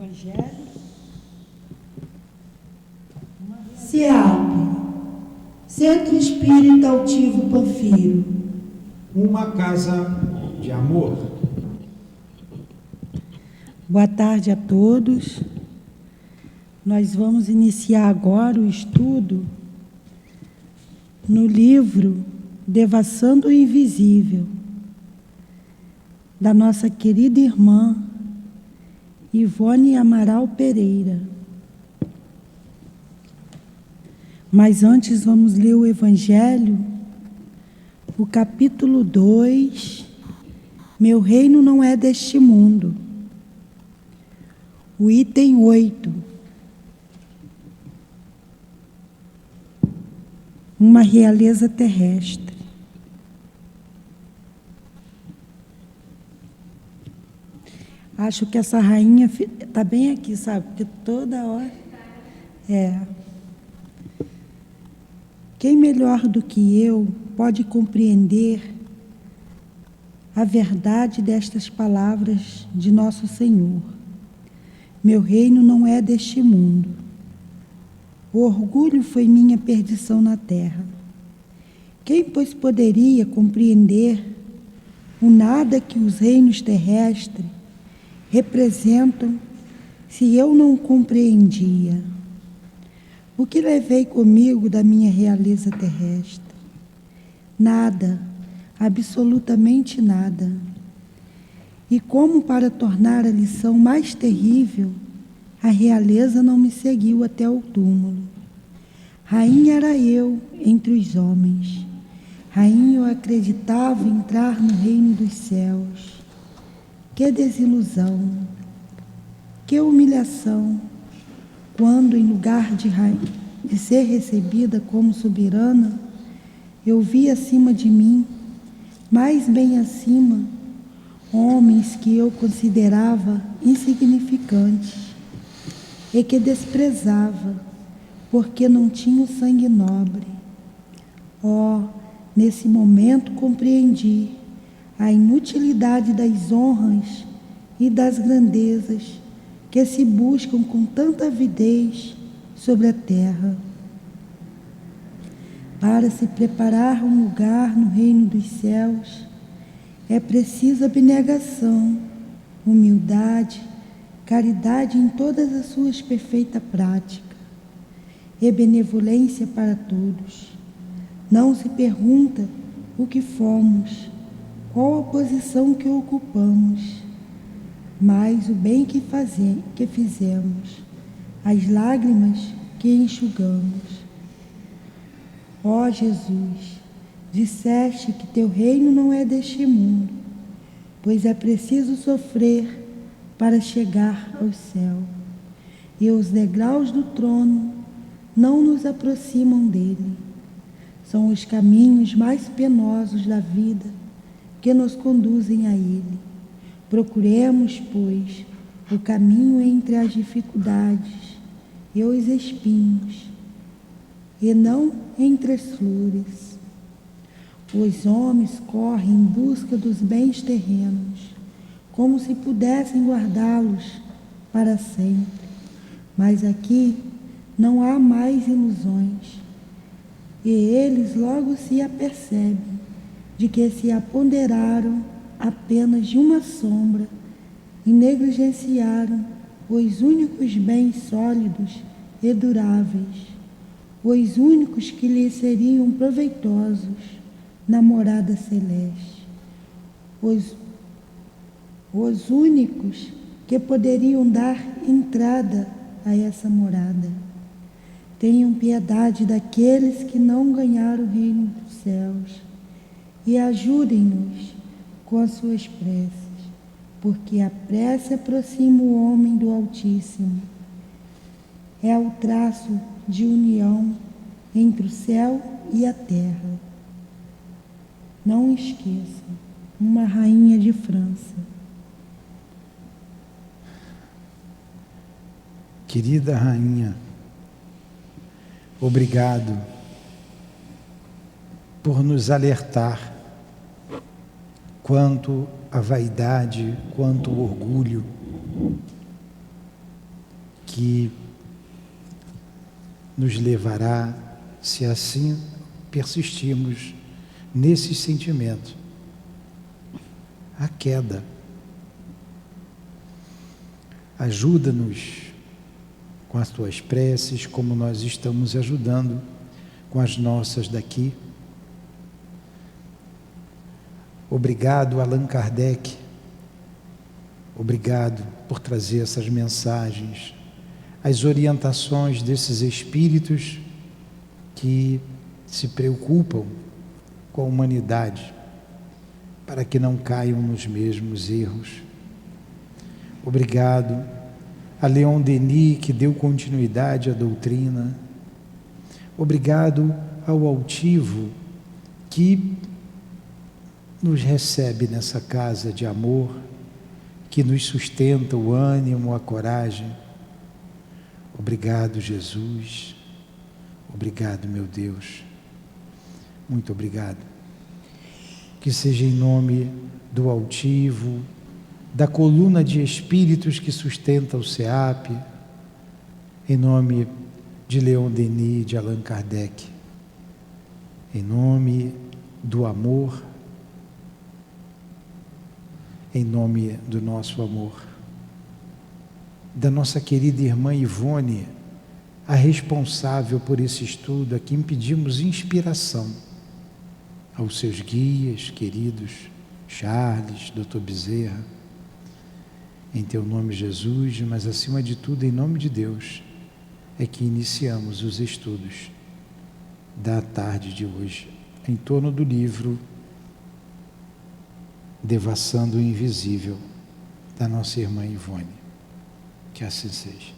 Evangelho. SEAP, Centro Espírita Altivo Panfiro. Uma casa de amor. Boa tarde a todos. Nós vamos iniciar agora o estudo no livro Devassando o Invisível, da nossa querida irmã Ivone Amaral Pereira. Mas antes vamos ler o Evangelho, o capítulo 2, Meu reino não é deste mundo. O item 8. Uma realeza terrestre. Acho que essa rainha está bem aqui, sabe? Porque toda hora... Quem melhor do que eu pode compreender a verdade destas palavras de nosso Senhor? Meu reino não é deste mundo. O orgulho foi minha perdição na terra. Quem, pois, poderia compreender o nada que os reinos terrestres representam se eu não compreendia? O que levei comigo da minha realeza terrestre? Nada, absolutamente nada. E como para tornar a lição mais terrível, a realeza não me seguiu até o túmulo. Rainha era eu entre os homens. Rainha eu acreditava entrar no reino dos céus. Que desilusão, que humilhação, quando em lugar de ser recebida como soberana, eu vi acima de mim, mais bem acima, homens que eu considerava insignificantes e que desprezava, porque não tinham sangue nobre. Oh, nesse momento compreendi a inutilidade das honras e das grandezas que se buscam com tanta avidez sobre a terra. Para se preparar um lugar no reino dos céus, é preciso abnegação, humildade, caridade em todas as suas perfeitas práticas e benevolência para todos. Não se pergunta o que fomos, qual a posição que ocupamos, mas o bem que fizemos, as lágrimas que enxugamos. Ó Jesus, disseste que teu reino não é deste mundo, pois é preciso sofrer para chegar ao céu, e os degraus do trono não nos aproximam dele. São os caminhos mais penosos da vida que nos conduzem a ele. Procuremos, pois, o caminho entre as dificuldades e os espinhos, e não entre as flores. Os homens correm em busca dos bens terrenos, como se pudessem guardá-los para sempre. Mas aqui não há mais ilusões, e eles logo se apercebem de que se apoderaram apenas de uma sombra e negligenciaram os únicos bens sólidos e duráveis, os únicos que lhes seriam proveitosos na morada celeste, os únicos que poderiam dar entrada a essa morada. Tenham piedade daqueles que não ganharam o reino dos céus e ajudem-nos com as suas preces, porque a prece aproxima o homem do Altíssimo. É o traço de união entre o céu e a terra. Não esqueça, uma rainha de França. Querida rainha, obrigado por nos alertar quanto a vaidade, quanto o orgulho que nos levará, se assim persistirmos nesse sentimento, à queda. Ajuda-nos com as tuas preces, como nós estamos ajudando com as nossas daqui. Obrigado, Allan Kardec. Obrigado por trazer essas mensagens, as orientações desses espíritos que se preocupam com a humanidade, para que não caiam nos mesmos erros. Obrigado a Leon Denis, que deu continuidade à doutrina. Obrigado ao altivo que nos recebe nessa casa de amor, que nos sustenta o ânimo, a coragem. Obrigado, Jesus. Obrigado, meu Deus. Muito obrigado. Que seja em nome do altivo, da coluna de espíritos que sustenta o SEAP, em nome de Leon Denis, de Allan Kardec, em nome do amor, em nome do nosso amor, da nossa querida irmã Ivone, a responsável por esse estudo, a quem pedimos inspiração, aos seus guias queridos, Charles, Dr. Bezerra, em teu nome, Jesus, mas acima de tudo, em nome de Deus, é que iniciamos os estudos da tarde de hoje, em torno do livro Devassando o Invisível, da nossa irmã Ivone. Que assim seja.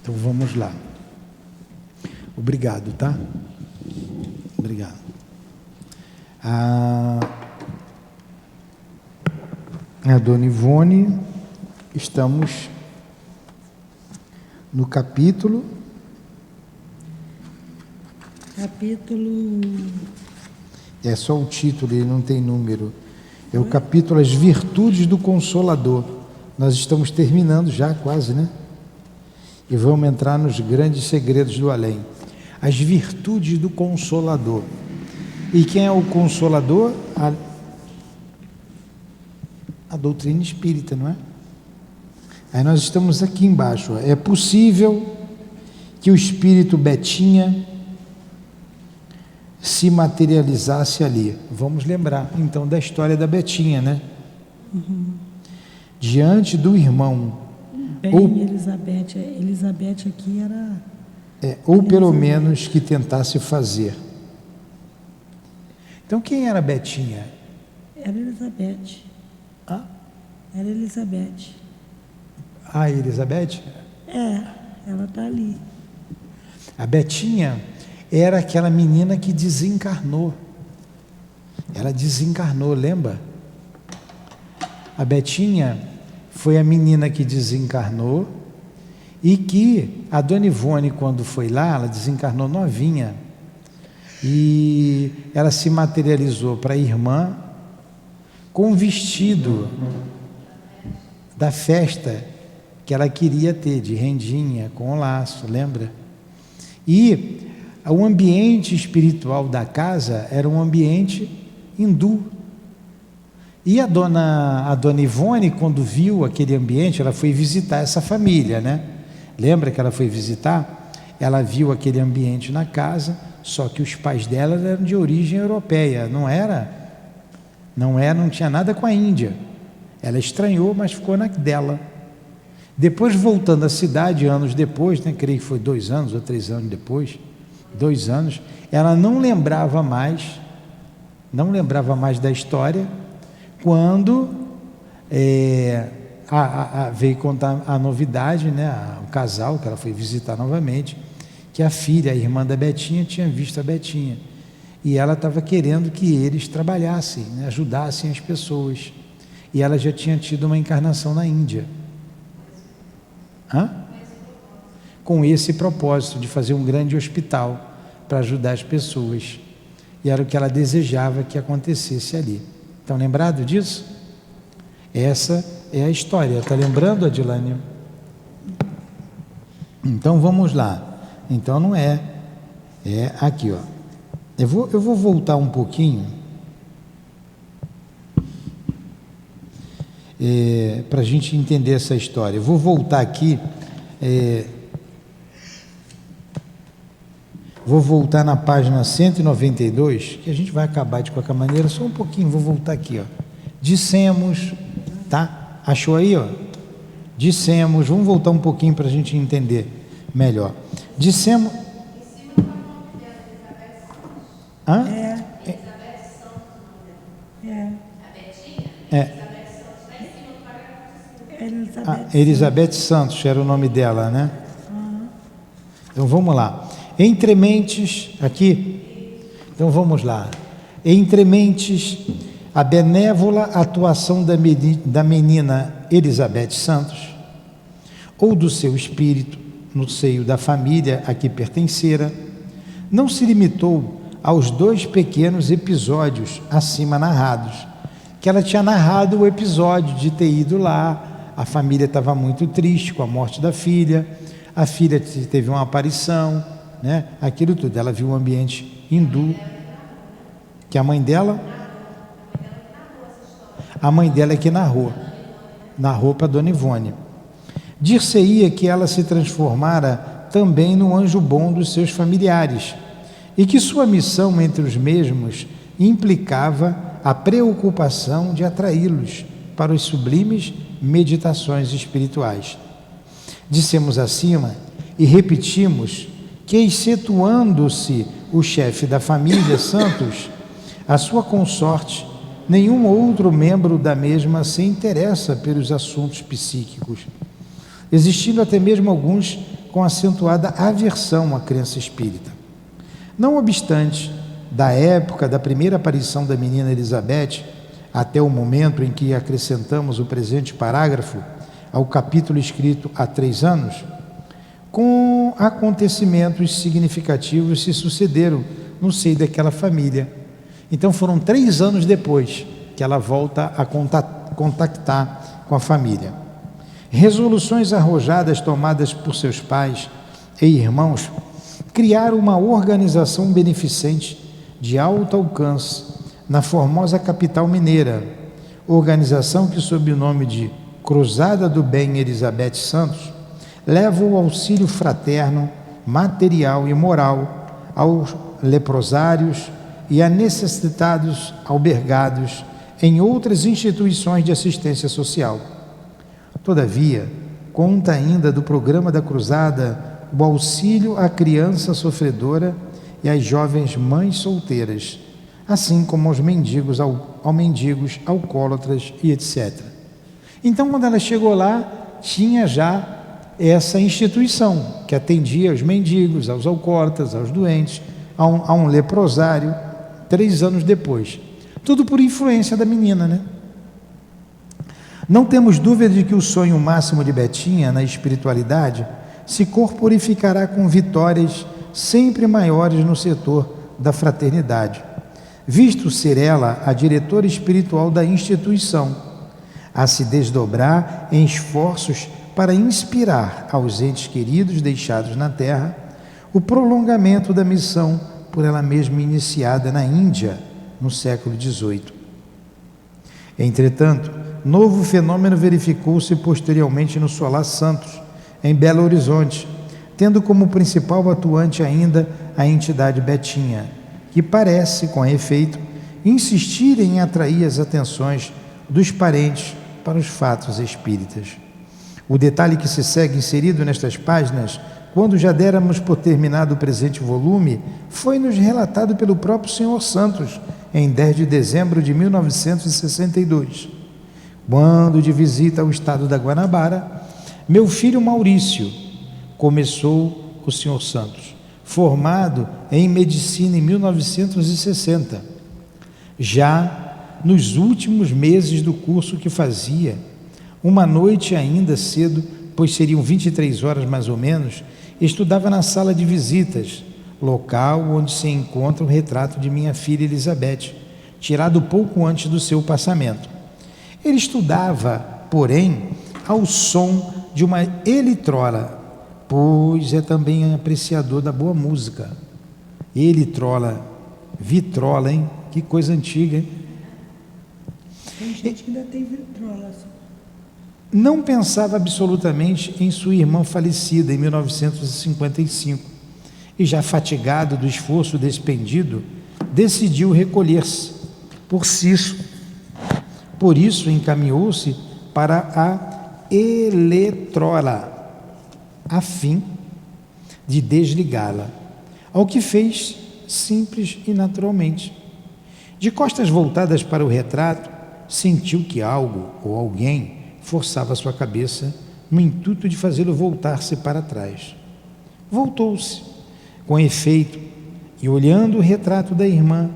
Então vamos lá. Obrigado, tá? Obrigado. A dona Ivone, estamos no capítulo... É só o título, ele não tem número. É o capítulo As Virtudes do Consolador. Nós estamos terminando já, quase, né? E vamos entrar nos grandes segredos do além. As virtudes do Consolador. E quem é o Consolador? A doutrina espírita, não é? Aí nós estamos aqui embaixo. É possível que o espírito Betinha se materializasse ali. Vamos lembrar então da história da Betinha, né? Uhum. Diante do irmão. Elizabeth aqui era... ou pelo menos que tentasse fazer. Então quem era Betinha? Era Elizabeth. Ah? Era Elizabeth. Ah, Elizabeth? Ela está ali. A Betinha era aquela menina que desencarnou. Ela desencarnou, lembra? A Betinha foi a menina que desencarnou e que a dona Ivone, quando foi lá, ela desencarnou novinha e ela se materializou para a irmã com o vestido da festa que ela queria ter, de rendinha, com o laço, lembra? E o ambiente espiritual da casa era um ambiente hindu. E a dona Ivone, quando viu aquele ambiente, ela foi visitar essa família, né? Lembra que ela foi visitar? Ela viu aquele ambiente na casa, só que os pais dela eram de origem europeia, não tinha nada com a Índia. Ela estranhou, mas ficou na dela. Depois, voltando à cidade, anos depois, né, creio que foi 2 anos ou 3 anos depois, 2 anos, ela não lembrava mais da história, quando veio contar a novidade, né, o casal que ela foi visitar novamente, que a filha, a irmã da Betinha, tinha visto a Betinha, e ela estava querendo que eles trabalhassem, né, ajudassem as pessoas, e ela já tinha tido uma encarnação na Índia. com esse propósito de fazer um grande hospital para ajudar as pessoas. E era o que ela desejava que acontecesse ali. Estão lembrados disso? Essa é a história. Está lembrando, Adilane? Então vamos lá. Então não é. É aqui, ó. Eu vou voltar um pouquinho para a gente entender essa história. Eu vou voltar aqui. Vou voltar na página 192, que a gente vai acabar de qualquer maneira, só um pouquinho, vou voltar aqui, ó. Dissemos, tá? Achou aí, ó? Dissemos, vamos voltar um pouquinho para a gente entender melhor. Dissemos... Hã? Elizabeth Santos era o nome dela, né? Então vamos lá. Entre mentes, aqui, então vamos lá. Entre mentes, a benévola atuação da menina Elizabeth Santos, ou do seu espírito, no seio da família a que pertencera, não se limitou aos 2 pequenos episódios acima narrados, que ela tinha narrado o episódio de ter ido lá, a família estava muito triste com a morte da filha, a filha teve uma aparição, né? Aquilo tudo, ela viu um ambiente hindu, que a mãe dela é que narrou para Dona Ivone. Dir-se-ia que ela se transformara também no anjo bom dos seus familiares, e que sua missão entre os mesmos implicava a preocupação de atraí-los para os sublimes meditações espirituais. Dissemos acima e repetimos que, excetuando-se o chefe da família Santos, a sua consorte, nenhum outro membro da mesma se interessa pelos assuntos psíquicos, existindo até mesmo alguns com acentuada aversão à crença espírita. Não obstante, da época da primeira aparição da menina Elizabeth até o momento em que acrescentamos o presente parágrafo ao capítulo escrito há 3 anos, com acontecimentos significativos se sucederam no seio daquela família. Então foram 3 anos depois que ela volta a contactar com a família. Resoluções arrojadas tomadas por seus pais e irmãos criaram uma organização beneficente de alto alcance na formosa capital mineira, organização que, sob o nome de Cruzada do Bem Elizabeth Santos, leva o auxílio fraterno, material e moral aos leprosários e a necessitados albergados em outras instituições de assistência social. Todavia, conta ainda do programa da Cruzada o auxílio à criança sofredora e às jovens mães solteiras, assim como aos mendigos, mendigos, alcoólatras e etc. Então, quando ela chegou lá, tinha já essa instituição que atendia aos mendigos, aos alcoólatras, aos doentes, a um leprosário, 3 anos depois. Tudo por influência da menina, né? Não temos dúvida de que o sonho máximo de Betinha na espiritualidade se corporificará com vitórias sempre maiores no setor da fraternidade, visto ser ela a diretora espiritual da instituição, a se desdobrar em esforços para inspirar aos entes queridos deixados na terra o prolongamento da missão por ela mesma iniciada na Índia no século XVIII. Entretanto, novo fenômeno verificou-se posteriormente no Solar Santos, em Belo Horizonte, tendo como principal atuante ainda a entidade Betinha, que parece, com efeito, insistir em atrair as atenções dos parentes para os fatos espíritas. O detalhe que se segue inserido nestas páginas, quando já déramos por terminado o presente volume, foi-nos relatado pelo próprio Senhor Santos, em 10 de dezembro de 1962. Quando, de visita ao estado da Guanabara, meu filho Maurício, começou o Senhor Santos, formado em medicina em 1960. Já nos últimos meses do curso que fazia, uma noite ainda cedo, pois seriam 23 horas mais ou menos, estudava na sala de visitas, local onde se encontra o retrato de minha filha Elizabeth, tirado pouco antes do seu passamento. Ele estudava, porém, ao som de uma elitrola, pois é também apreciador da boa música. Elitrola, vitrola, hein? Que coisa antiga, hein? Tem gente que ainda tem vitrola. Não pensava absolutamente em sua irmã falecida em 1955 e, já fatigado do esforço despendido, decidiu recolher-se. Por isso encaminhou-se para a eletrola, a fim de desligá-la, ao que fez simples e naturalmente. De costas voltadas para o retrato, sentiu que algo ou alguém forçava sua cabeça no intuito de fazê-lo voltar-se para trás. Voltou-se, com efeito, e olhando o retrato da irmã,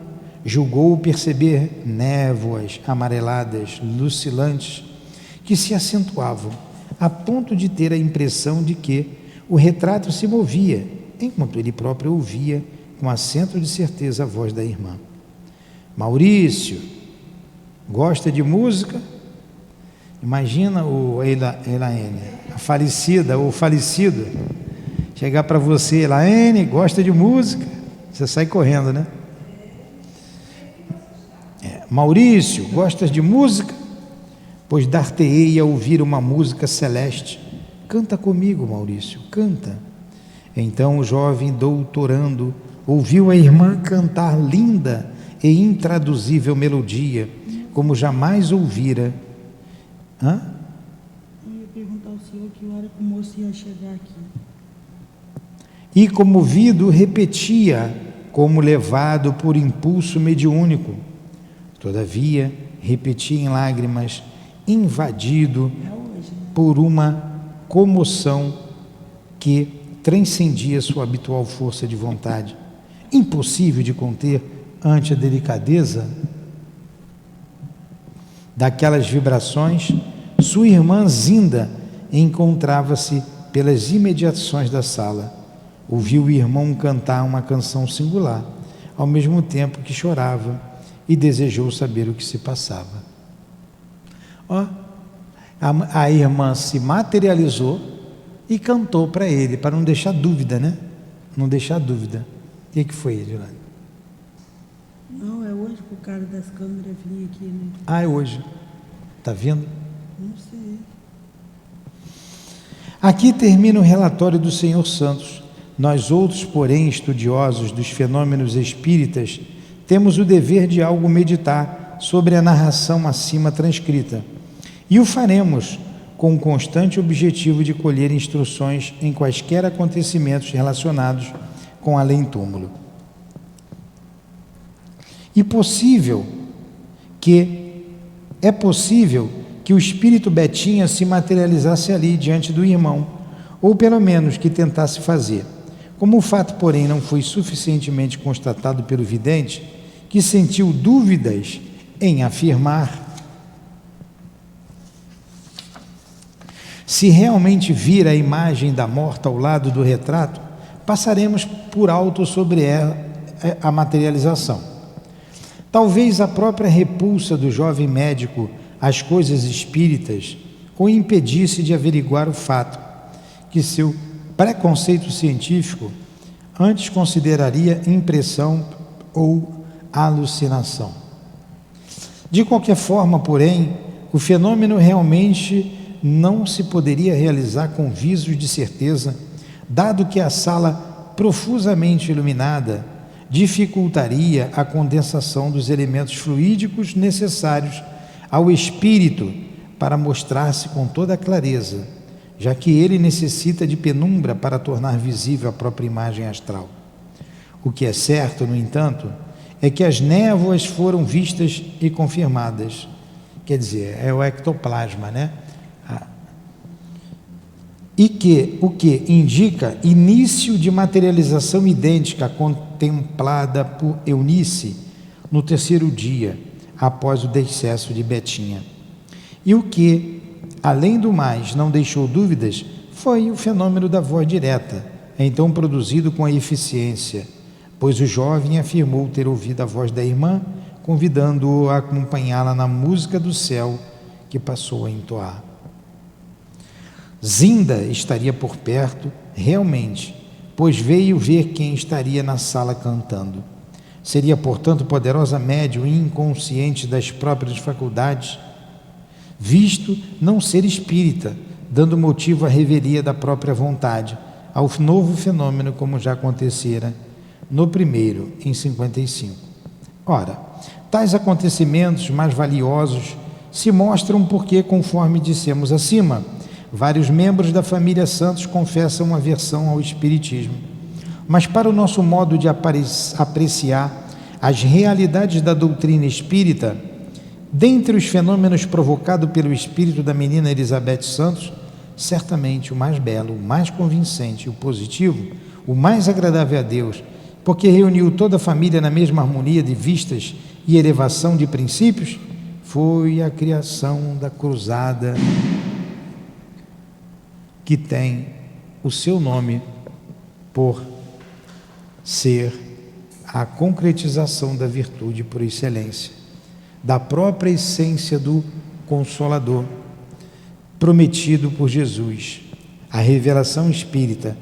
julgou perceber névoas amareladas, lucilantes, que se acentuavam, a ponto de ter a impressão de que o retrato se movia, enquanto ele próprio ouvia, com acento de certeza, a voz da irmã. Maurício, gosta de música? Imagina o Elaine, a falecida ou falecido, chegar para você, Elaine, gosta de música? Você sai correndo, né? Maurício, gostas de música? Pois dar-te-ei a ouvir uma música celeste. Canta comigo, Maurício, canta. Então o jovem doutorando ouviu a irmã cantar linda e intraduzível melodia, como jamais ouvira. Eu ia perguntar ao senhor que hora que o moço ia chegar aqui. E comovido repetia, como levado por impulso mediúnico. Todavia, repetia em lágrimas, invadido por uma comoção que transcendia sua habitual força de vontade, impossível de conter ante a delicadeza daquelas vibrações. Sua irmã Zinda encontrava-se pelas imediações da sala. Ouviu o irmão cantar uma canção singular, ao mesmo tempo que chorava, e desejou saber o que se passava. A irmã se materializou e cantou para ele, para não deixar dúvida, né? Não deixar dúvida. O que foi, Edilane? Não, é hoje que o cara das câmeras vinha aqui, né? É hoje. Está vendo? Não sei. Aqui termina o relatório do Senhor Santos. Nós outros, porém, estudiosos dos fenômenos espíritas, temos o dever de algo meditar sobre a narração acima transcrita. E o faremos com o constante objetivo de colher instruções em quaisquer acontecimentos relacionados com além-túmulo. É possível que o espírito Betinha se materializasse ali diante do irmão, ou pelo menos que tentasse fazer. Como o fato, porém, não foi suficientemente constatado pelo vidente, que sentiu dúvidas em afirmar se realmente vir a imagem da morta ao lado do retrato, passaremos por alto sobre a materialização. Talvez a própria repulsa do jovem médico às coisas espíritas o impedisse de averiguar o fato, que seu preconceito científico antes consideraria impressão ou alucinação. De qualquer forma, porém, o fenômeno realmente não se poderia realizar com visos de certeza, dado que a sala profusamente iluminada dificultaria a condensação dos elementos fluídicos necessários ao espírito para mostrar-se com toda a clareza, já que ele necessita de penumbra para tornar visível a própria imagem astral. O que é certo, no entanto, é que as névoas foram vistas e confirmadas. Quer dizer, é o ectoplasma, né? O que indica início de materialização idêntica contemplada por Eunice no terceiro dia, após o decesso de Betinha. E o que, além do mais, não deixou dúvidas, foi o fenômeno da voz direta, é então produzido com a eficiência, pois o jovem afirmou ter ouvido a voz da irmã, convidando-o a acompanhá-la na música do céu que passou a entoar. Zinda estaria por perto, realmente, pois veio ver quem estaria na sala cantando. Seria, portanto, poderosa médium inconsciente das próprias faculdades, visto não ser espírita, dando motivo à revelia da própria vontade, ao novo fenômeno como já acontecera no primeiro, em 55. Ora, tais acontecimentos mais valiosos se mostram porque, conforme dissemos acima, vários membros da família Santos confessam aversão ao espiritismo. Mas para o nosso modo de apreciar as realidades da doutrina espírita, dentre os fenômenos provocados pelo espírito da menina Elizabeth Santos, certamente o mais belo, o mais convincente, o positivo, o mais agradável a Deus, porque reuniu toda a família na mesma harmonia de vistas e elevação de princípios, foi a criação da cruzada que tem o seu nome por ser a concretização da virtude por excelência, da própria essência do Consolador, prometido por Jesus, a revelação espírita,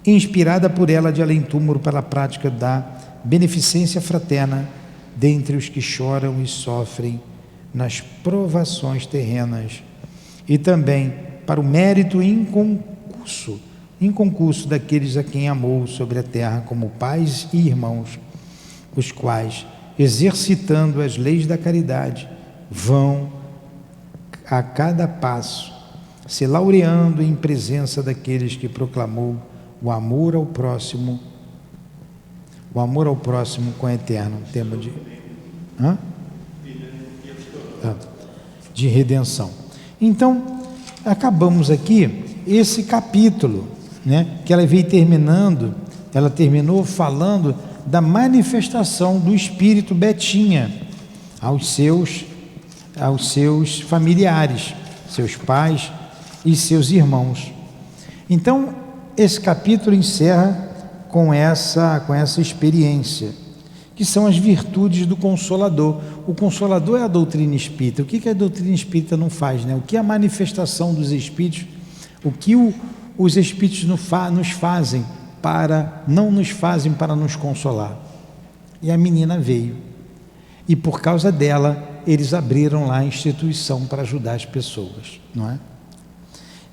inspirada por ela de além-túmulo para a prática da beneficência fraterna dentre os que choram e sofrem nas provações terrenas, e também para o mérito inconcurso daqueles a quem amou sobre a terra como pais e irmãos, os quais, exercitando as leis da caridade, vão a cada passo se laureando em presença daqueles que proclamou o amor ao próximo com eterno tema de redenção. Então, acabamos aqui esse capítulo, né, que ela veio terminando, ela terminou falando da manifestação do espírito Betinha aos seus familiares, seus pais e seus irmãos. Então, esse capítulo encerra com essa experiência, que são as virtudes do Consolador. O Consolador é a doutrina espírita. O que a doutrina espírita não faz, né? O que a manifestação dos espíritos, o que os espíritos não nos fazem para nos consolar. E a menina veio, e por causa dela eles abriram lá a instituição para ajudar as pessoas, não é?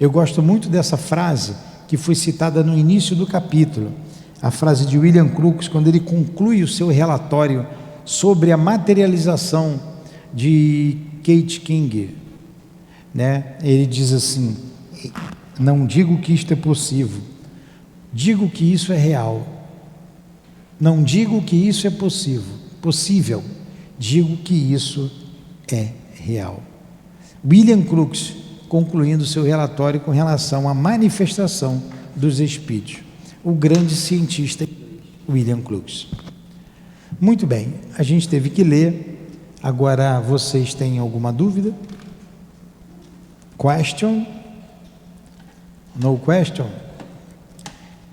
Eu gosto muito dessa frase que foi citada no início do capítulo, a frase de William Crookes, quando ele conclui o seu relatório sobre a materialização de Kate King, né? Ele diz assim: não digo que isto é possível, digo que isso é real. Não digo que isso é possível, digo que isso é real. William Crookes, concluindo seu relatório com relação à manifestação dos espíritos, o grande cientista William Crookes. Muito bem, a gente teve que ler. Agora, vocês têm alguma dúvida? Question? No question?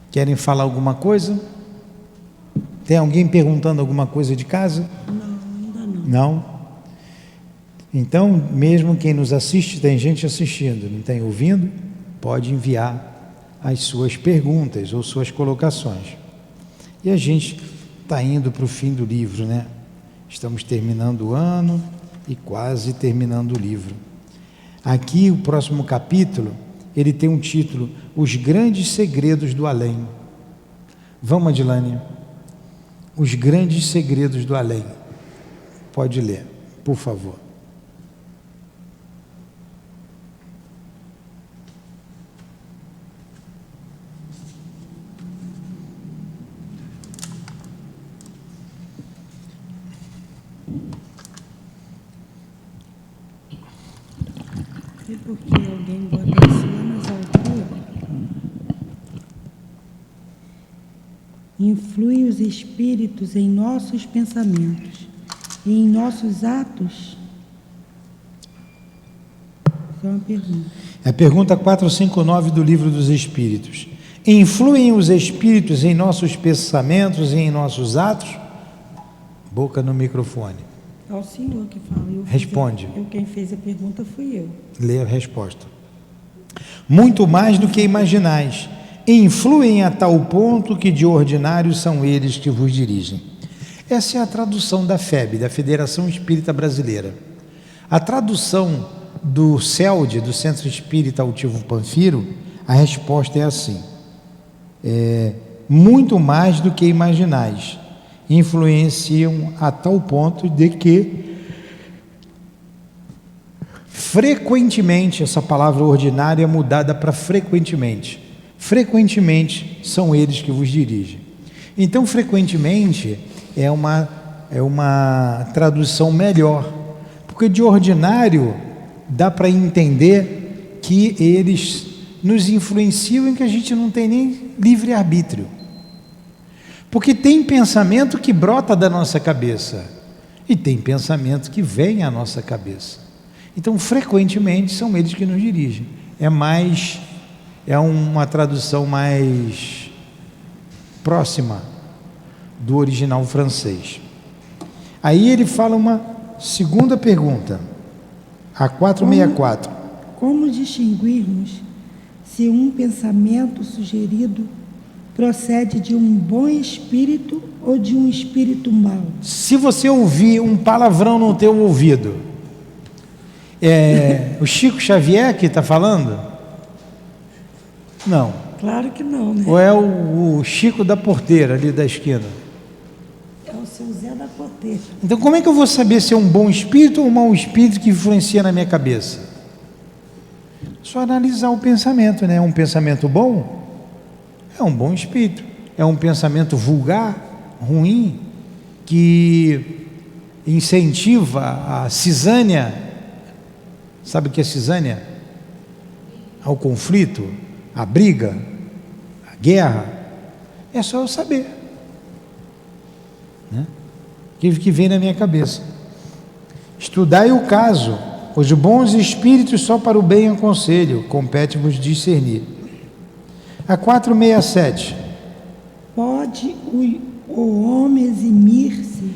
Querem falar alguma coisa? Tem alguém perguntando alguma coisa de casa? Não, ainda não. Não? Então, mesmo quem nos assiste, tem gente assistindo, não tem ouvindo, pode enviar as suas perguntas ou suas colocações. E a gente está indo para o fim do livro, né? Estamos terminando o ano e quase terminando o livro. Aqui, o próximo capítulo, ele tem um título: Os Grandes Segredos do Além. Vamos, Adilane? Os Grandes Segredos do Além. Pode ler, por favor. É porque alguém bota assim nas alturas. Influi os espíritos em nossos pensamentos e em nossos atos? Essa é uma pergunta. É a pergunta 459 do Livro dos Espíritos. Influem os espíritos em nossos pensamentos e em nossos atos? Boca no microfone. É o senhor que fala. Responde. Quem fez a pergunta fui eu. Lê a resposta. Muito mais do que imaginais. Influem a tal ponto que de ordinário são eles que vos dirigem. Essa é a tradução da FEB, da Federação Espírita Brasileira. A tradução do CELD, do Centro Espírita Altivo Panfiro, a resposta é assim: muito mais do que imaginais. Influenciam a tal ponto de que frequentemente, essa palavra ordinária é mudada para frequentemente. Frequentemente são eles que vos dirigem. Então, frequentemente é uma tradução melhor, porque de ordinário dá para entender que eles nos influenciam em que a gente não tem nem livre-arbítrio. Porque tem pensamento que brota da nossa cabeça e tem pensamento que vem à nossa cabeça. Então, frequentemente, são eles que nos dirigem. É uma tradução mais próxima do original francês. Aí ele fala uma segunda pergunta, a 464. Como distinguirmos se um pensamento sugerido procede de um bom espírito ou de um espírito mau? Se você ouvir um palavrão no teu ouvido, o Chico Xavier que está falando? Não. Claro que não, né? Ou é o Chico da Porteira, ali da esquina? É o seu Zé da Porteira. Então, como é que eu vou saber se é um bom espírito ou um mau espírito que influencia na minha cabeça? Só analisar o pensamento, né? É um pensamento bom? É um bom espírito. É um pensamento vulgar, ruim, que incentiva a cisânia. Sabe o que é cisânia? Ao conflito, a briga, a guerra. É só eu saber, né? Que vem na minha cabeça. Estudai o caso, os bons espíritos só para o bem aconselho, compete-vos discernir. A 467. Pode o homem eximir-se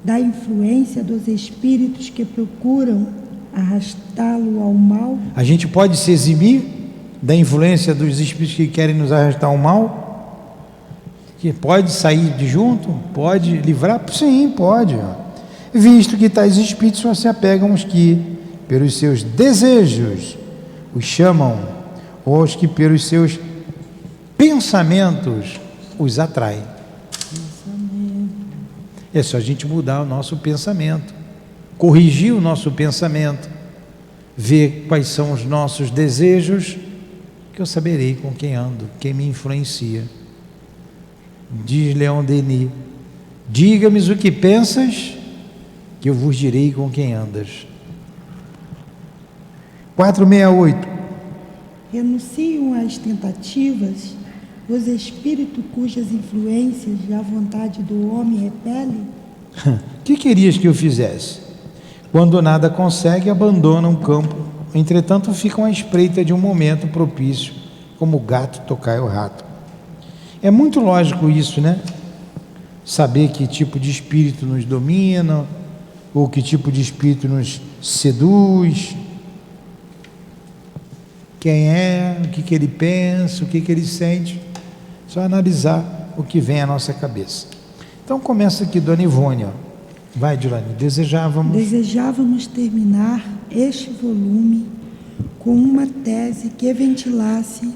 da influência dos espíritos que procuram arrastá-lo ao mal? A gente pode se eximir da influência dos espíritos que querem nos arrastar ao mal? Que pode sair de junto? Pode livrar? Sim, pode. Visto que tais espíritos só se apegam aos que, pelos seus desejos, os chamam, ou aos que, pelos seus pensamentos, os atraem. É só a gente mudar o nosso pensamento, corrigir o nosso pensamento, ver quais são os nossos desejos, que eu saberei com quem ando, quem me influencia. Diz Leon Denis: diga-me o que pensas, que eu vos direi com quem andas. 468. Renunciam às tentativas os espíritos cujas influências a vontade do homem repele? Que querias que eu fizesse? Quando nada consegue, abandonam o campo. Entretanto, ficam à espreita de um momento propício, como o gato tocar o rato. É muito lógico isso, né? Saber que tipo de espírito nos domina, ou que tipo de espírito nos seduz, quem é, o que ele pensa, o que ele sente. Só analisar o que vem à nossa cabeça. Então começa aqui, Dona Ivone, ó. Vai, Dilane. Desejávamos terminar este volume com uma tese que ventilasse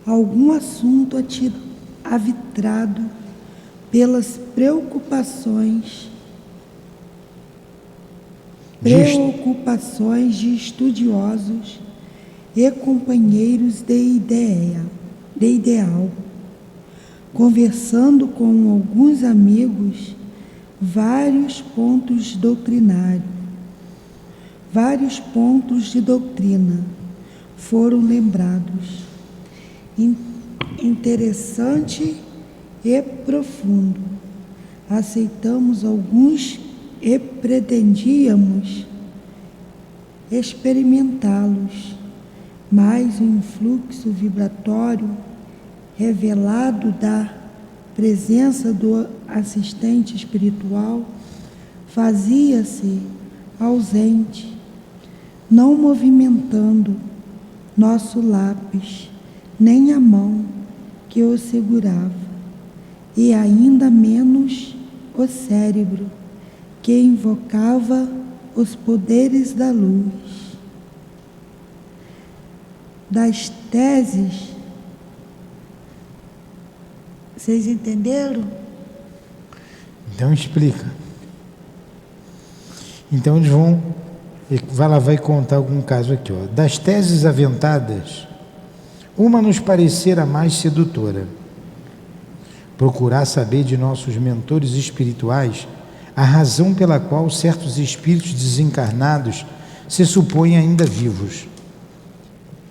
algum assunto avitrado pelas preocupações de estudiosos e companheiros de ideal. Conversando com alguns amigos, vários pontos de doutrina foram lembrados. Interessante e profundo. Aceitamos alguns e pretendíamos experimentá-los, mas o influxo vibratório revelado da presença do assistente espiritual fazia-se ausente, não movimentando nosso lápis, nem a mão que o segurava, e ainda menos o cérebro, que invocava os poderes da luz. Das teses, vocês entenderam? Então explica. Então eles vai contar algum caso aqui, ó. Das teses aventadas, uma nos parecera mais sedutora. Procurar saber de nossos mentores espirituais a razão pela qual certos espíritos desencarnados se supõem ainda vivos.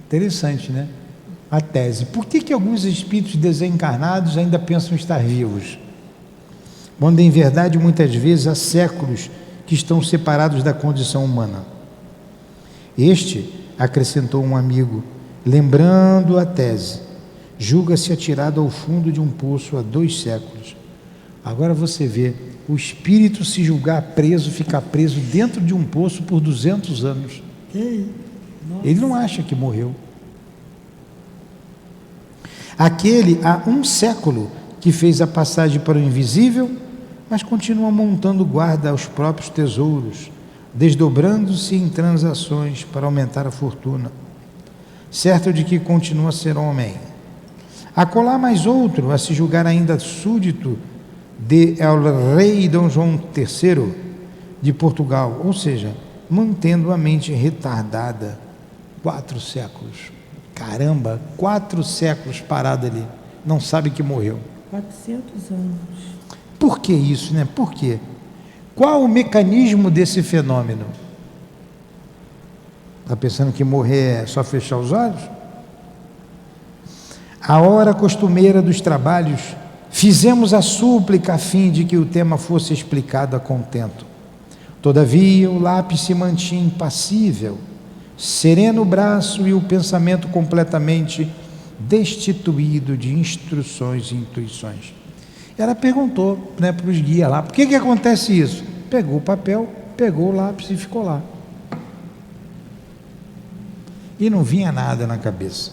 Interessante, né? A tese. Por que alguns espíritos desencarnados ainda pensam estar vivos? Quando em verdade muitas vezes há séculos que estão separados da condição humana. Este, acrescentou um amigo, lembrando a tese, julga-se atirado ao fundo de um poço há 2 séculos. Agora você vê o espírito se julgar preso, ficar preso dentro de um poço por 200 anos. Ele não acha que morreu. Aquele há 1 século que fez a passagem para o invisível, mas continua montando guarda aos próprios tesouros, desdobrando-se em transações para aumentar a fortuna, certo de que continua a ser homem. Acolá mais outro, a se julgar ainda súdito de el rei Dom João III de Portugal, ou seja, mantendo a mente retardada. 4 séculos. Caramba, 4 séculos parado ali, não sabe que morreu. 400 anos. Por que isso, né? Por quê? Qual o mecanismo desse fenômeno? Está pensando que morrer é só fechar os olhos? A hora costumeira dos trabalhos, fizemos a súplica a fim de que o tema fosse explicado a contento. Todavia, o lápis se mantinha impassível, sereno o braço e o pensamento completamente destituído de instruções e intuições. Ela perguntou, né, para os guias lá, por que acontece isso? Pegou o papel, pegou o lápis e ficou lá. E não vinha nada na cabeça.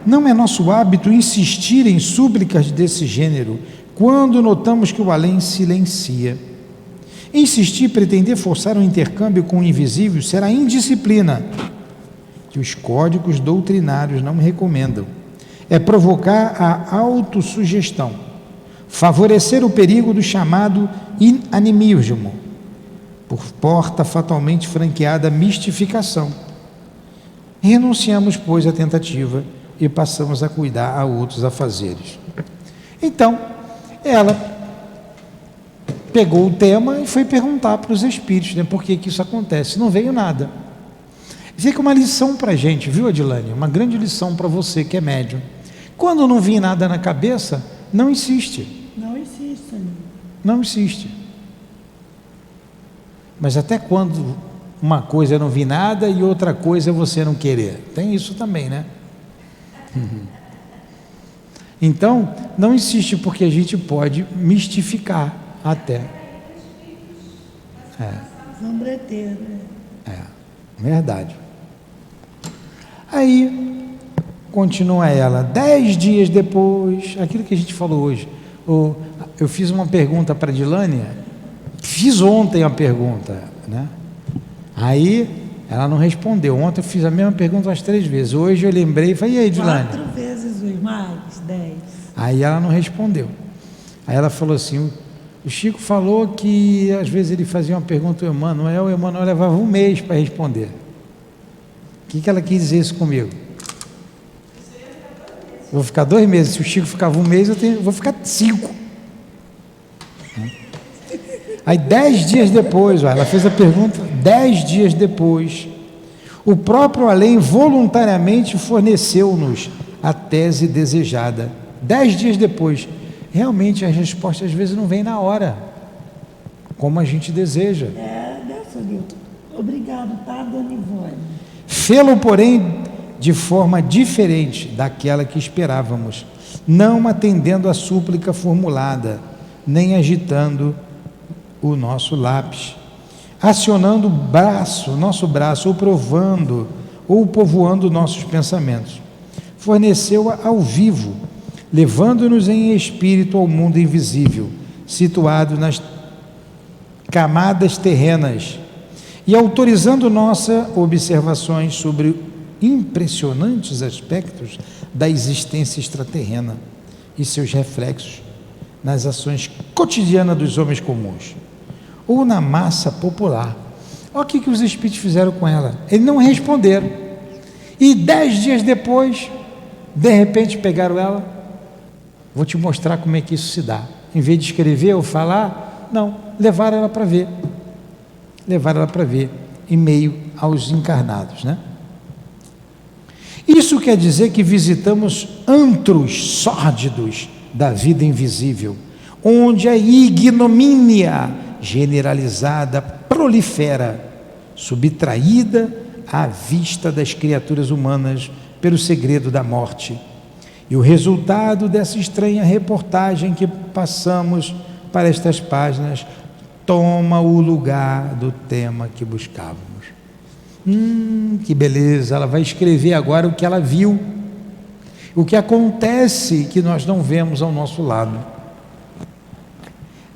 Não é nosso hábito insistir em súplicas desse gênero, quando notamos que o além silencia. Insistir, pretender forçar um intercâmbio com o invisível será indisciplina, que os códigos doutrinários não recomendam. É provocar a autossugestão, favorecer o perigo do chamado animismo, por porta fatalmente franqueada mistificação. Renunciamos, pois, à tentativa e passamos a cuidar a outros afazeres. Então, ela pegou o tema e foi perguntar para os espíritos, né, por que isso acontece. Não veio nada. Fica uma lição para a gente, viu, Adilane? Uma grande lição para você que é médium. Quando não vir nada na cabeça, não insiste. Não insiste, amigo. Não insiste. Mas até quando uma coisa é não vir nada e outra coisa é você não querer? Tem isso também, né? Então, não insiste, porque a gente pode mistificar até. Zambreteiro. Verdade. Aí, continua ela, 10 dias depois, aquilo que a gente falou hoje, eu fiz uma pergunta para a Dilane, fiz ontem a pergunta, né? Aí, ela não respondeu. Ontem eu fiz a mesma pergunta umas 3 vezes. Hoje eu lembrei e falei, e aí, Dilane? 4 vezes os mais, 10. Aí ela não respondeu. Aí ela falou assim, o Chico falou que às vezes ele fazia uma pergunta ao Emmanuel, o Emmanuel levava 1 mês para responder. O que ela quis dizer isso comigo? Vou ficar 2 meses. Se o Chico ficava 1 mês, vou ficar 5. Aí 10 dias depois, ela fez a pergunta 10 dias depois. O próprio além voluntariamente forneceu-nos a tese desejada. 10 dias depois. Realmente as respostas às vezes não vêm na hora, como a gente deseja. Né, Nilton? Obrigado, tá, dona Ivone? Fê-lo, porém, de forma diferente daquela que esperávamos, não atendendo à súplica formulada, nem agitando o nosso lápis, acionando nosso braço, ou povoando nossos pensamentos. Forneceu-a ao vivo, levando-nos em espírito ao mundo invisível, situado nas camadas terrenas, e autorizando nossas observações sobre impressionantes aspectos da existência extraterrena e seus reflexos nas ações cotidianas dos homens comuns ou na massa popular. Olha o que os espíritos fizeram com ela. Eles não responderam, e 10 dias depois, de repente pegaram ela. Vou te mostrar como é que isso se dá. Em vez de escrever ou falar, não, levaram ela para ver. Levaram ela para ver, em meio aos encarnados, né? Isso quer dizer que visitamos antros sórdidos da vida invisível, onde a ignomínia generalizada prolifera, subtraída à vista das criaturas humanas pelo segredo da morte. E o resultado dessa estranha reportagem que passamos para estas páginas toma o lugar do tema que buscávamos. Que beleza! Ela vai escrever agora o que ela viu, o que acontece que nós não vemos ao nosso lado.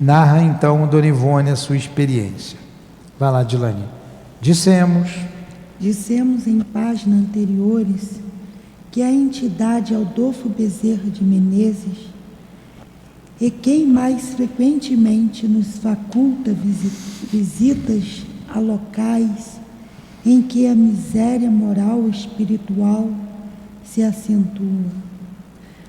Narra então Dona Ivone a sua experiência. Vai lá, Dilane. Dissemos em páginas anteriores que a entidade Adolfo Bezerra de Menezes é quem mais frequentemente nos faculta visitas a locais em que a miséria moral e espiritual se acentua.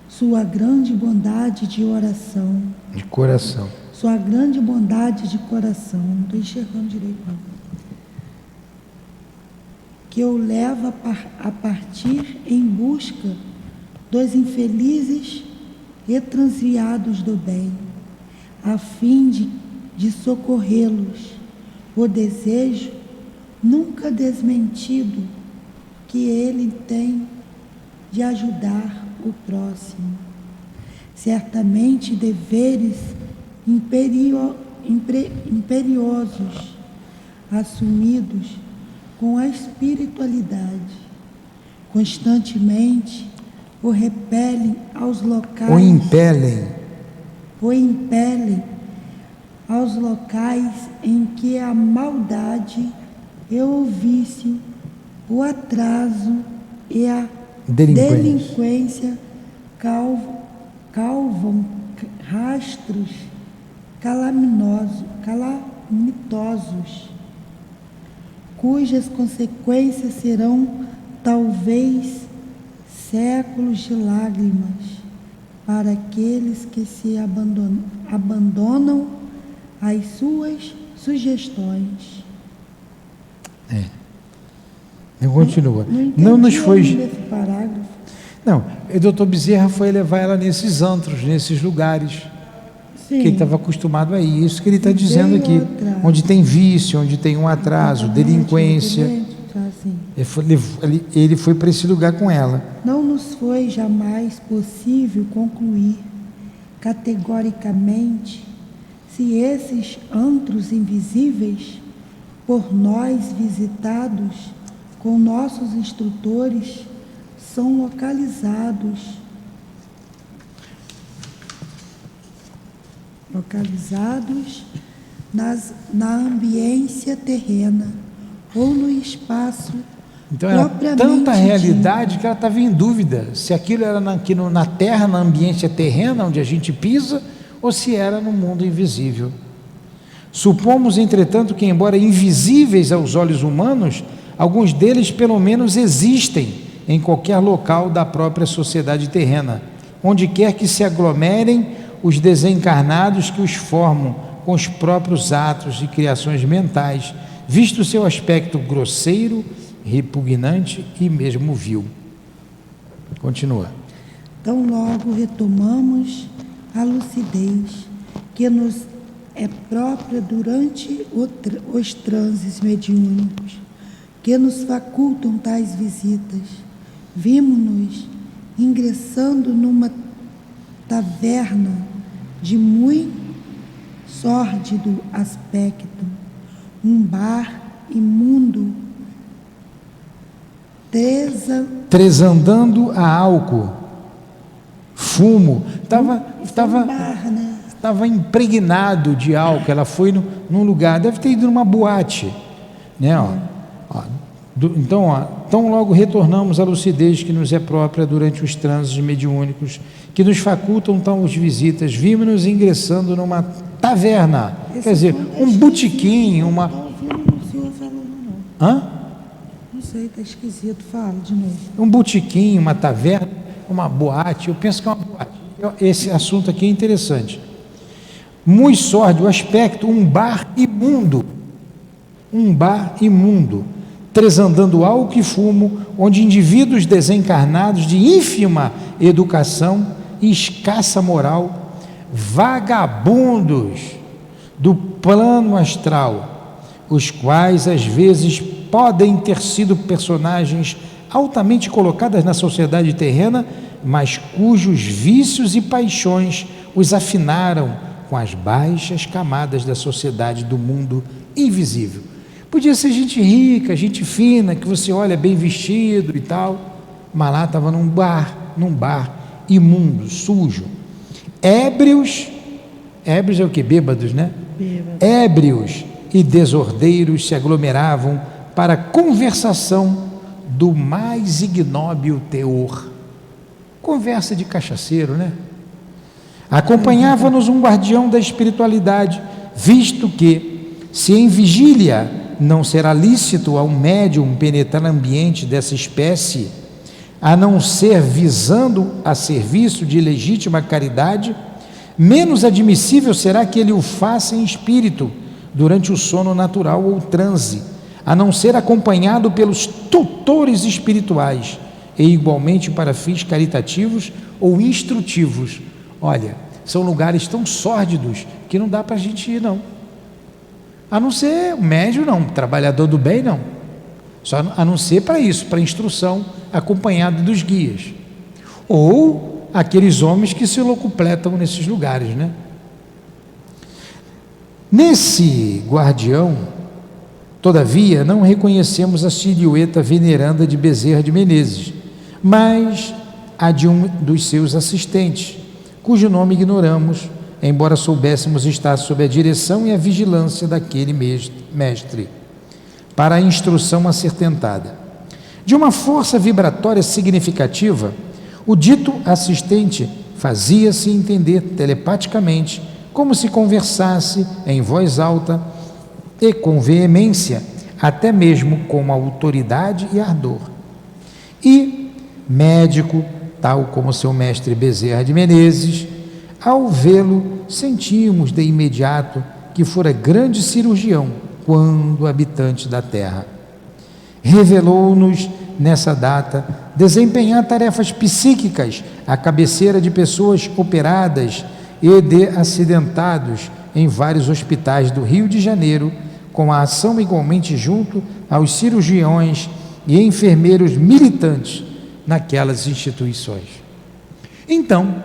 Sua grande bondade de oração. De coração. Sua grande bondade de coração. Não estou enxergando direito, não. Que o leva a partir em busca dos infelizes e transviados do bem, a fim de socorrê-los. O desejo nunca desmentido que ele tem de ajudar o próximo. Certamente deveres imperiosos, assumidos com a espiritualidade, constantemente o repelem aos locais, o impelem aos locais em que a maldade e o vício, o atraso e a delinquência calvam rastros calamitosos, cujas consequências serão talvez séculos de lágrimas para aqueles que se abandonam às suas sugestões. Continua. Não nos foi esse parágrafo. Não, o doutor Bezerra foi levar ela nesses antros, nesses lugares. Sim. Que ele estava acostumado a ir. Isso que ele está dizendo aqui. Onde tem vício, onde tem um atraso, delinquência. Ele foi para esse lugar com ela. Não nos foi jamais possível concluir categoricamente se esses antros invisíveis, por nós visitados com nossos instrutores, são localizados na ambiência terrena ou no espaço. Então era tanta realidade que ela estava em dúvida se aquilo era na terra, na ambiência terrena onde a gente pisa, ou se era no mundo invisível. Supomos, entretanto, que, embora invisíveis aos olhos humanos, alguns deles pelo menos existem em qualquer local da própria sociedade terrena, onde quer que se aglomerem os desencarnados que os formam com os próprios atos e criações mentais, visto o seu aspecto grosseiro, repugnante e mesmo vil. Continua. Tão logo retomamos a lucidez que nos é própria durante os transes mediúnicos, que nos facultam tais visitas. Vimos-nos ingressando numa taverna de muito sórdido aspecto, um bar imundo, tresandando a álcool, fumo, estava impregnado de álcool. Ela foi num lugar, deve ter ido numa boate, né? Então, tão logo retornamos à lucidez que nos é própria durante os trânsitos mediúnicos, que nos facultam tais visitas, vimos-nos ingressando numa taverna, quer dizer, um botequim, uma... Não ouvindo o senhor falando, não. Hã? Não sei, está esquisito, fala de novo. Um botequim, uma taverna, uma boate, eu penso que é uma boate. Esse assunto aqui é interessante. Muito sórdido o aspecto, um bar imundo, tresandando álcool e fumo, onde indivíduos desencarnados de ínfima educação e escassa moral, vagabundos do plano astral, os quais às vezes podem ter sido personagens altamente colocadas na sociedade terrena, mas cujos vícios e paixões os afinaram com as baixas camadas da sociedade do mundo invisível. Podia ser gente rica, gente fina, que você olha bem vestido e tal, mas lá estava num bar imundo, sujo. Ébrios é o que? Bêbados, né? Bêbado. Ébrios e desordeiros se aglomeravam para conversação do mais ignóbil teor. Conversa de cachaceiro, né? Acompanhava-nos um guardião da espiritualidade, visto que, se em vigília não será lícito a um médium penetrar no ambiente dessa espécie, a não ser visando a serviço de legítima caridade, menos admissível será que ele o faça em espírito, durante o sono natural ou transe, a não ser acompanhado pelos tutores espirituais, e igualmente para fins caritativos ou instrutivos. Olha, são lugares tão sórdidos que não dá para a gente ir, não. A não ser o médium, não, trabalhador do bem, não. Só a não ser para isso, para instrução, acompanhado dos guias. Ou aqueles homens que se locupletam nesses lugares, né? Nesse guardião, todavia, não reconhecemos a silhueta veneranda de Bezerra de Menezes, mas a de um dos seus assistentes, cujo nome ignoramos, embora soubéssemos estar sob a direção e a vigilância daquele mestre, para a instrução a ser tentada. De uma força vibratória significativa, o dito assistente fazia-se entender telepaticamente, como se conversasse em voz alta e com veemência, até mesmo com autoridade e ardor. E, médico, tal como seu mestre Bezerra de Menezes, ao vê-lo, sentimos de imediato que fora grande cirurgião quando habitante da terra. Revelou-nos, nessa data, desempenhar tarefas psíquicas à cabeceira de pessoas operadas e de acidentados em vários hospitais do Rio de Janeiro, com a ação igualmente junto aos cirurgiões e enfermeiros militantes naquelas instituições. Então,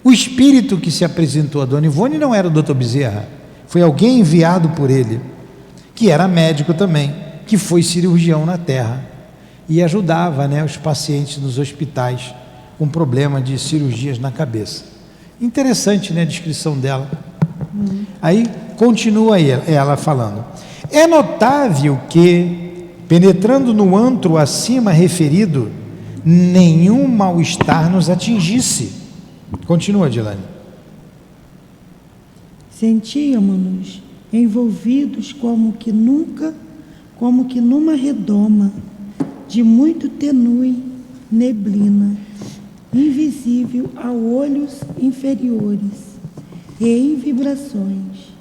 o espírito que se apresentou a Dona Ivone não era o Dr. Bezerra, foi alguém enviado por ele, que era médico também, que foi cirurgião na terra e ajudava, né, os pacientes nos hospitais com problema de cirurgias na cabeça. Interessante, né, a descrição dela. Aí continua ela falando: é notável que, penetrando no antro acima referido, nenhum mal-estar nos atingisse. Continua, Dilane. Sentíamos-nos envolvidos como que numa redoma de muito tenue neblina, invisível a olhos inferiores e em vibrações.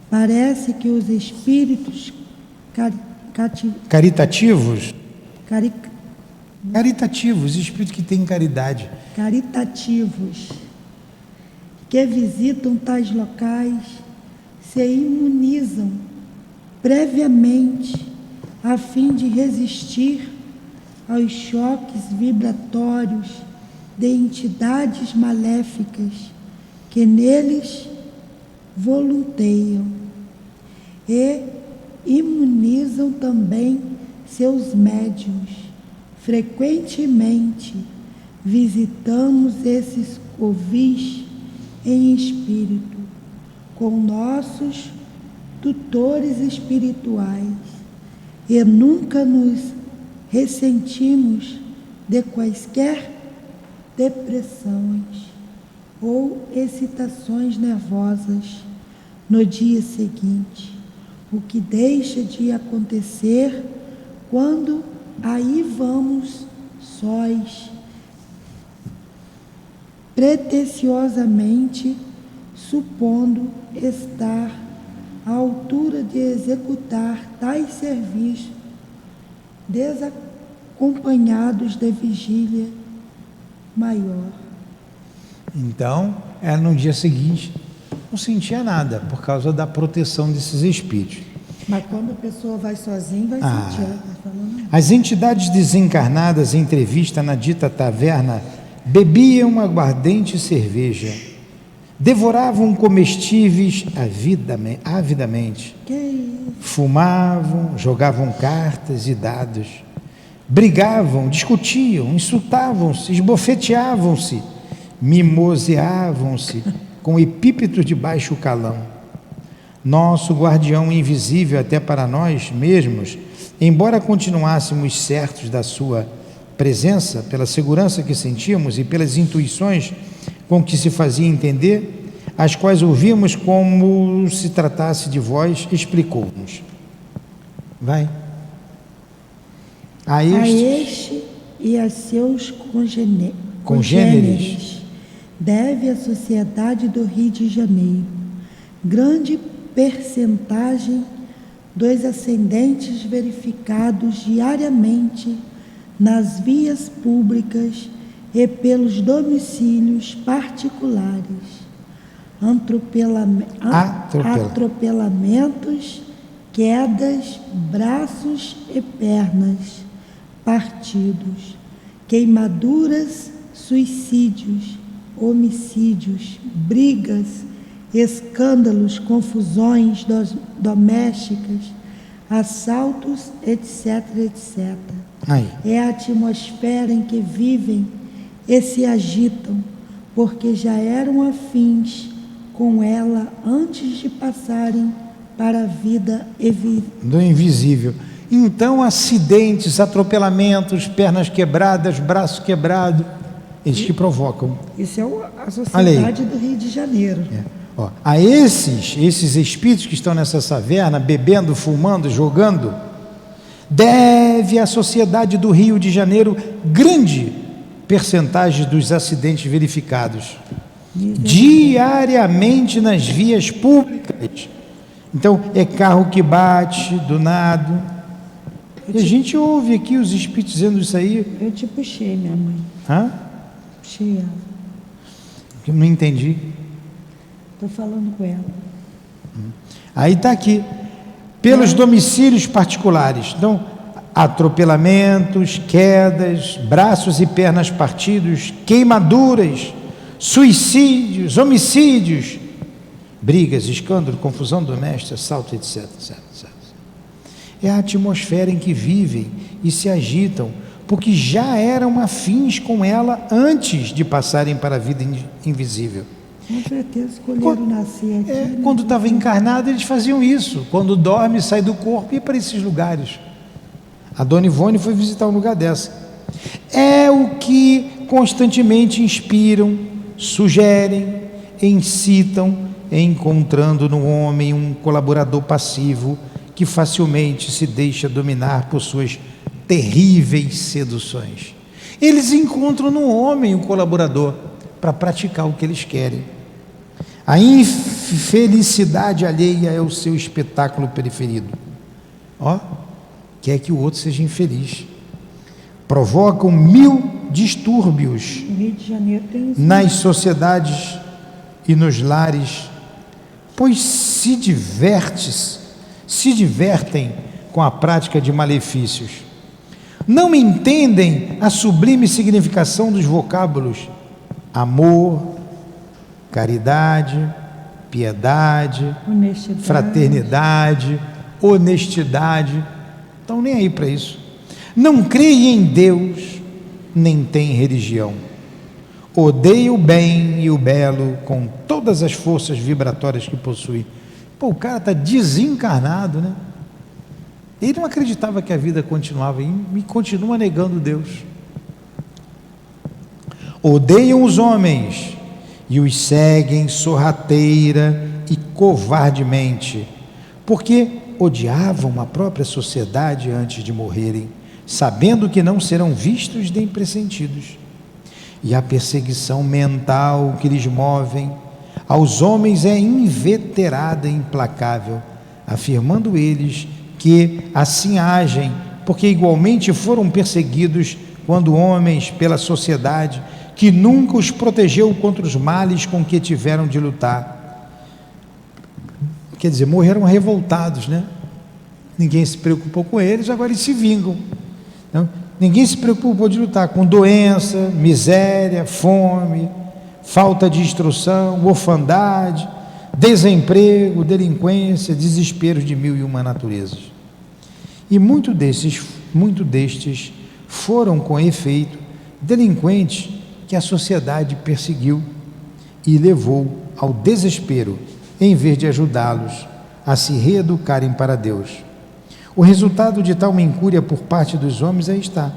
Parece que os espíritos caritativos, espíritos que têm caridade, caritativos, que visitam tais locais, se imunizam previamente a fim de resistir aos choques vibratórios de entidades maléficas que neles volunteiam, e imunizam também seus médiuns. Frequentemente visitamos esses covis em espírito com nossos tutores espirituais e nunca nos ressentimos de quaisquer depressões ou excitações nervosas no dia seguinte, o que deixa de acontecer quando aí vamos sós, pretensiosamente supondo estar à altura de executar tais serviços, desacompanhados de vigília maior. Então, ela no dia seguinte não sentia nada por causa da proteção desses espíritos. Mas quando a pessoa vai sozinha, vai sentir. Ela tá falando. As entidades desencarnadas em entrevista na dita taverna bebiam aguardente cerveja, devoravam comestíveis avidamente, fumavam, jogavam cartas e dados, brigavam, discutiam, insultavam-se, esbofeteavam-se, mimoseavam-se com epípetos de baixo calão. Nosso guardião invisível até para nós mesmos, embora continuássemos certos da sua presença, pela segurança que sentíamos e pelas intuições com que se fazia entender, as quais ouvíamos como se tratasse de voz, explicou-nos. Vai. A este e a seus congêneres deve a Sociedade do Rio de Janeiro grande percentagem dos acidentes verificados diariamente nas vias públicas e pelos domicílios particulares, atropelamentos, quedas, braços e pernas partidos, queimaduras, suicídios, homicídios, brigas, escândalos, confusões domésticas, assaltos, etc, etc. É a atmosfera em que vivem e se agitam, porque já eram afins com ela antes de passarem para a vida do invisível. Então, acidentes, atropelamentos, pernas quebradas, braço quebrado, eles que provocam. Isso é a Sociedade do Rio de Janeiro. A esses espíritos que estão nessa taverna, bebendo, fumando, jogando, deve a Sociedade do Rio de Janeiro grande percentagem dos acidentes verificados diariamente nas vias públicas. Então, é carro que bate do nada. E a gente ouve aqui os espíritos dizendo isso aí. Eu te puxei, minha mãe. Hã? Puxei ela. Eu não entendi. Estou falando com ela. Aí está aqui. Pelos domicílios particulares. Então, atropelamentos, quedas, braços e pernas partidos, queimaduras, suicídios, homicídios, brigas, escândalo, confusão doméstica, assalto, etc, etc, etc. É a atmosfera em que vivem e se agitam, porque já eram afins com ela antes de passarem para a vida invisível. Com certeza escolheram nascer aqui. Quando estava encarnado, eles faziam isso. Quando dorme, sai do corpo e ia para esses lugares. A Dona Ivone foi visitar um lugar dessa. É o que constantemente inspiram, sugerem, incitam, encontrando no homem um colaborador passivo que facilmente se deixa dominar por suas terríveis seduções. Eles encontram no homem um colaborador para praticar o que eles querem. A infelicidade alheia é o seu espetáculo preferido. Quer que o outro seja infeliz. Provocam 1000 distúrbios no Rio de Janeiro tem isso, nas sociedades e nos lares, pois se divertem com com a prática de malefícios. Não entendem a sublime significação dos vocábulos amor, caridade, piedade, Honestidade. fraternidade, honestidade. Estão nem aí para isso. Não creem em Deus, nem têm religião. Odeiam o bem e o belo com todas as forças vibratórias que possui. Pô, o cara está desencarnado, né? Ele não acreditava que a vida continuava e continua negando Deus. Odeiam os homens e os seguem sorrateira e covardemente, porque odiavam a própria sociedade antes de morrerem, sabendo que não serão vistos nem pressentidos. E a perseguição mental que lhes movem aos homens é inveterada e implacável, afirmando eles que assim agem, porque igualmente foram perseguidos quando homens pela sociedade que nunca os protegeu contra os males com que tiveram de lutar. Quer dizer, morreram revoltados, né? Ninguém se preocupou com eles, agora eles se vingam. Não? Ninguém se preocupou de lutar com doença, miséria, fome, falta de instrução, orfandade, desemprego, delinquência, desesperos de mil e uma naturezas. E muitos destes foram, com efeito, delinquentes que a sociedade perseguiu e levou ao desespero, em vez de ajudá-los a se reeducarem para Deus. O resultado de tal incúria por parte dos homens aí está.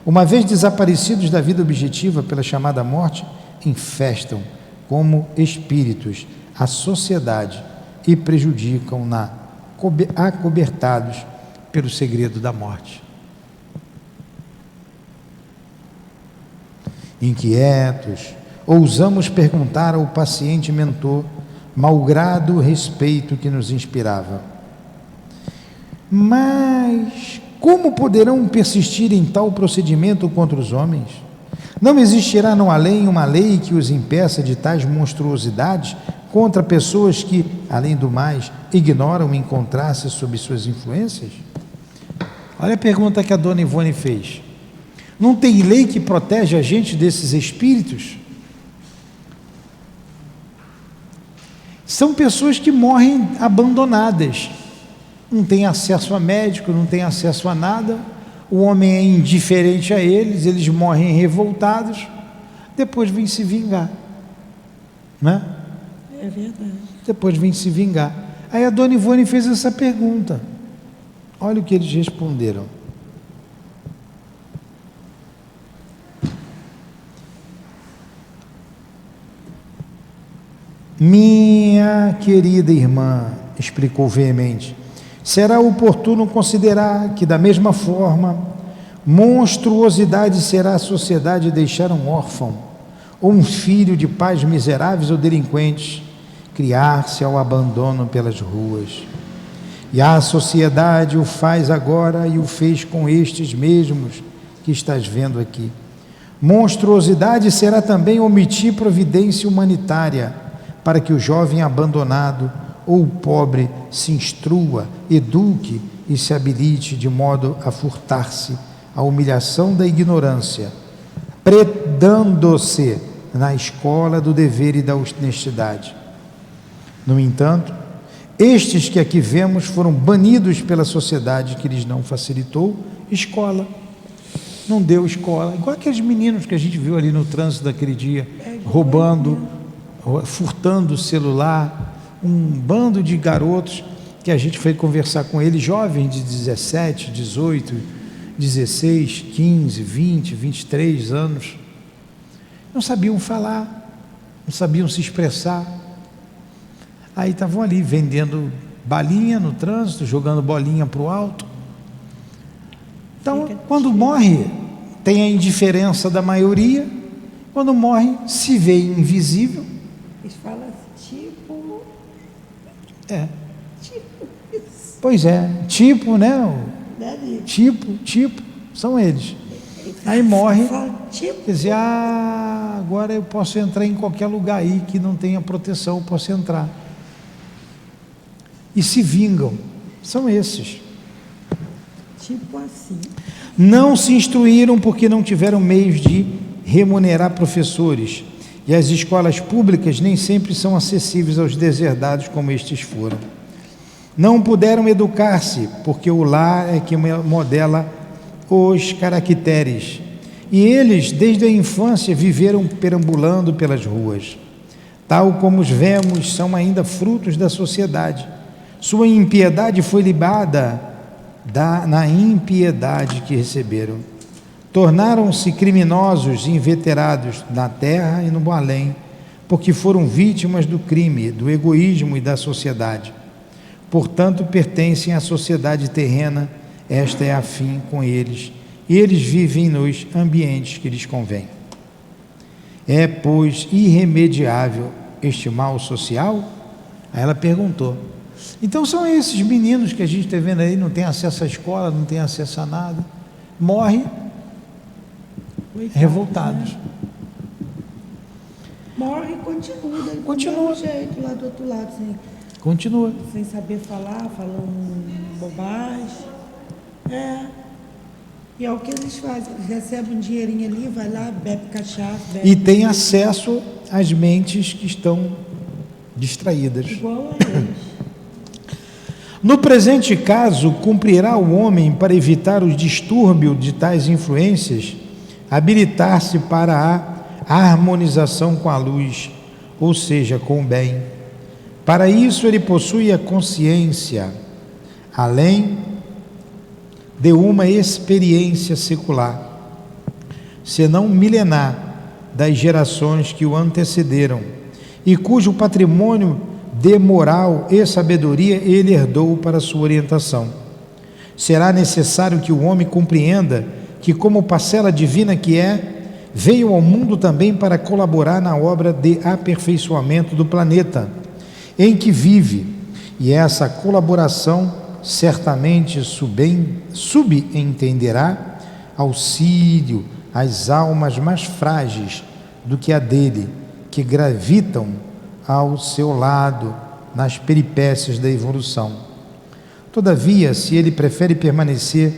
Uma vez desaparecidos da vida objetiva pela chamada morte, infestam como espíritos a sociedade e prejudicam-na, acobertados pelo segredo da morte. Inquietos, ousamos perguntar ao paciente mentor, malgrado o respeito que nos inspirava: mas como poderão persistir em tal procedimento contra os homens? Não existirá no além uma lei que os impeça de tais monstruosidades contra pessoas que, além do mais, ignoram encontrar-se sob suas influências? Olha a pergunta que a dona Ivone fez. Não tem lei que protege a gente desses espíritos? São pessoas que morrem abandonadas, não tem acesso a médico, não tem acesso a nada, o homem é indiferente a eles, eles morrem revoltados, depois vem se vingar, né? É verdade. Depois vem se vingar. Aí a dona Ivone fez essa pergunta, olha o que eles responderam. Minha querida irmã, explicou veemente, será oportuno considerar que, da mesma forma, monstruosidade será a sociedade deixar um órfão ou um filho de pais miseráveis ou delinquentes criar-se ao abandono pelas ruas. E a sociedade o faz agora e o fez com estes mesmos que estás vendo aqui. Monstruosidade será também omitir providência humanitária para que o jovem abandonado ou o pobre se instrua, eduque e se habilite de modo a furtar-se à humilhação da ignorância, predando-se na escola do dever e da honestidade. No entanto, estes que aqui vemos foram banidos pela sociedade que lhes não facilitou escola, não deu escola, igual aqueles meninos que a gente viu ali no trânsito daquele dia, roubando, furtando o celular, um bando de garotos que a gente foi conversar com eles, jovens de 17, 18, 16, 15, 20, 23 anos, não sabiam falar, não sabiam se expressar, aí estavam ali vendendo balinha no trânsito, jogando bolinha para o alto. Então, quando morre, tem a indiferença da maioria, quando morre, se vê invisível. Eles falam tipo... Tipo isso. Pois é, tipo, né? Dali. Tipo, são eles. Aí morre, Fala tipo... quer dizer, agora eu posso entrar em qualquer lugar aí que não tenha proteção, eu posso entrar. E se vingam, são esses. Tipo assim. Não se instruíram porque não tiveram meios de remunerar professores, e as escolas públicas nem sempre são acessíveis aos deserdados como estes foram. Não puderam educar-se, porque o lar é que modela os caracteres, e eles, desde a infância, viveram perambulando pelas ruas. Tal como os vemos, são ainda frutos da sociedade. Sua impiedade foi libada na impiedade que receberam. Tornaram-se criminosos inveterados na terra e no além, porque foram vítimas do crime, do egoísmo e da sociedade. Portanto, pertencem à sociedade terrena, esta é afim com eles, e eles vivem nos ambientes que lhes convém. É, pois, irremediável este mal social? Aí ela perguntou. Então são esses meninos que a gente está vendo aí, não tem acesso à escola, não tem acesso a nada, morrem revoltados. Né? Morre e continua. Continua. Do jeito, lá do outro lado, Continua. sem saber falar, falando bobagem. E é o que eles fazem. Eles recebem um dinheirinho ali, vai lá, bebe cachaça. Bebe E tem acesso às mentes que estão distraídas. igual a eles. No presente caso, cumprirá o homem, para evitar o distúrbio de tais influências, habilitar-se para a harmonização com a luz, ou seja, com o bem. Para isso ele possui a consciência, além de uma experiência secular, senão milenar, das gerações que o antecederam, e cujo patrimônio de moral e sabedoria ele herdou para sua orientação. Será necessário que o homem compreenda que, como parcela divina que é, veio ao mundo também para colaborar na obra de aperfeiçoamento do planeta em que vive, e essa colaboração certamente subentenderá auxílio às almas mais frágeis do que a dele, que gravitam ao seu lado nas peripécias da evolução. Todavia, se ele prefere permanecer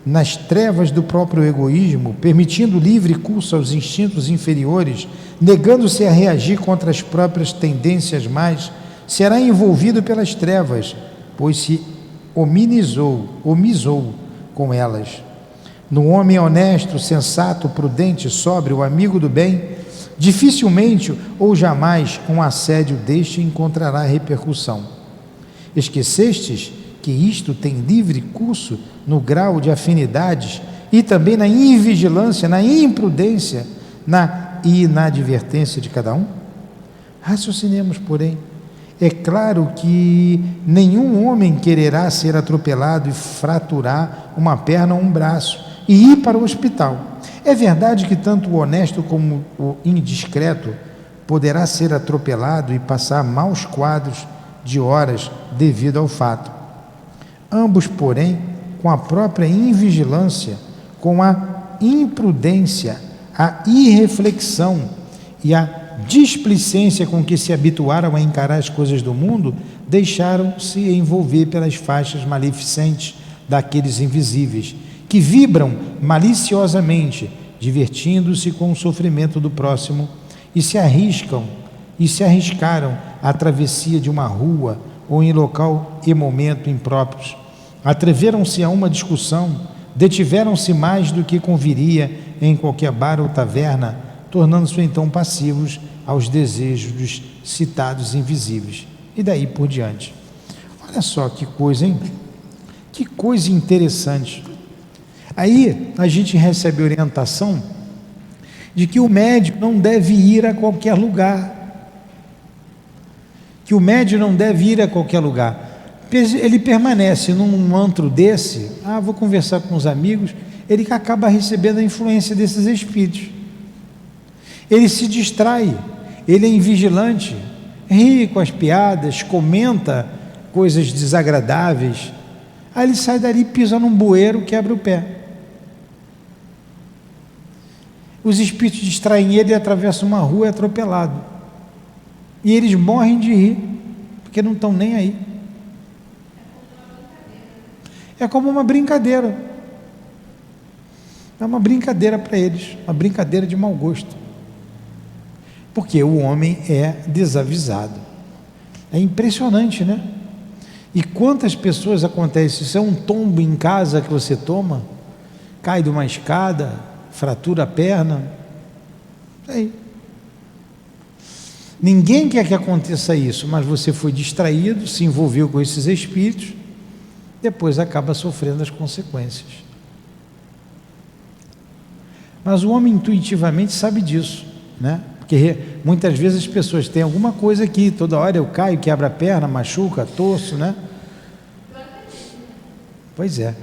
nas trevas do próprio egoísmo, permitindo livre curso aos instintos inferiores, negando-se a reagir contra as próprias tendências mais, será envolvido pelas trevas, pois se omisou com elas. No homem honesto, sensato, prudente, sóbrio, amigo do bem, dificilmente ou jamais um assédio deste encontrará repercussão. Esquecestes que isto tem livre curso no grau de afinidades e também na invigilância, na imprudência, na inadvertência de cada um? Raciocinemos, porém. É claro que nenhum homem quererá ser atropelado e fraturar uma perna ou um braço e ir para o hospital. É verdade que tanto o honesto como o indiscreto poderá ser atropelado e passar maus quadros de horas devido ao fato. Ambos, porém, com a própria invigilância, com a imprudência, a irreflexão e a displicência com que se habituaram a encarar as coisas do mundo, deixaram-se envolver pelas faixas maleficentes daqueles invisíveis, que vibram maliciosamente, divertindo-se com o sofrimento do próximo, e se arriscaram à travessia de uma rua ou em local e momento impróprios. Atreveram-se a uma discussão, detiveram-se mais do que conviria em qualquer bar ou taverna, tornando-se então passivos aos desejos dos citados invisíveis. E daí por diante. Olha só que coisa, hein? Que coisa interessante. Aí a gente recebe orientação de que o médium não deve ir a qualquer lugar. Que o médium não deve ir a qualquer lugar. Ele permanece num antro desse, vou conversar com os amigos, ele acaba recebendo a influência desses espíritos. Ele se distrai, ele é invigilante, ri com as piadas, comenta coisas desagradáveis, aí ele sai dali, pisa num bueiro, quebra o pé. Os espíritos distraem ele e atravessam uma rua e é atropelado. E eles morrem de rir, porque não estão nem aí. É como uma brincadeira. É uma brincadeira para eles, uma brincadeira de mau gosto. Porque o homem é desavisado. É impressionante, né? E quantas pessoas acontece isso? É um tombo em casa que você toma, cai de uma escada, fratura a perna. Isso aí. Ninguém quer que aconteça isso, mas você foi distraído, se envolveu com esses espíritos, depois acaba sofrendo as consequências. Mas o homem intuitivamente sabe disso, né? Porque muitas vezes as pessoas têm alguma coisa aqui, toda hora eu caio, quebro a perna, machuca, torço, né? Pois é,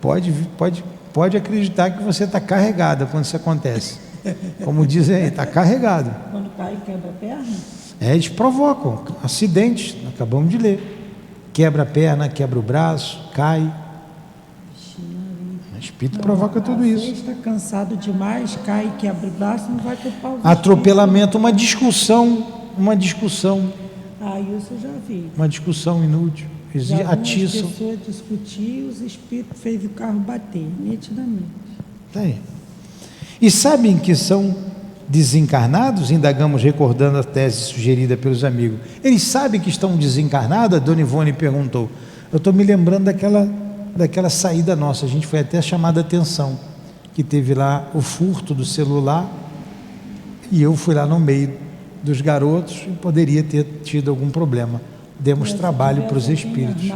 pode acreditar que você está carregada quando isso acontece. Como dizem aí, está carregado. Quando cai, quebra a perna? Eles provocam acidentes, acabamos de ler. Quebra a perna, quebra o braço, cai. O espírito provoca tudo isso. Você está cansado demais, cai, quebra o braço, não vai ter pau. Atropelamento, uma discussão. Isso eu já vi. Uma discussão inútil. Já Atiçam. as pessoas discutiam, os espíritos fez o carro bater, nitidamente. Tá aí. E sabem que são desencarnados? Indagamos recordando a tese sugerida pelos amigos. Eles sabem que estão desencarnados? A Dona Ivone perguntou. Eu estou me lembrando daquela saída nossa, a gente foi até chamada a atenção, que teve lá o furto do celular, e eu fui lá no meio dos garotos e poderia ter tido algum problema. Demos trabalho para os espíritos.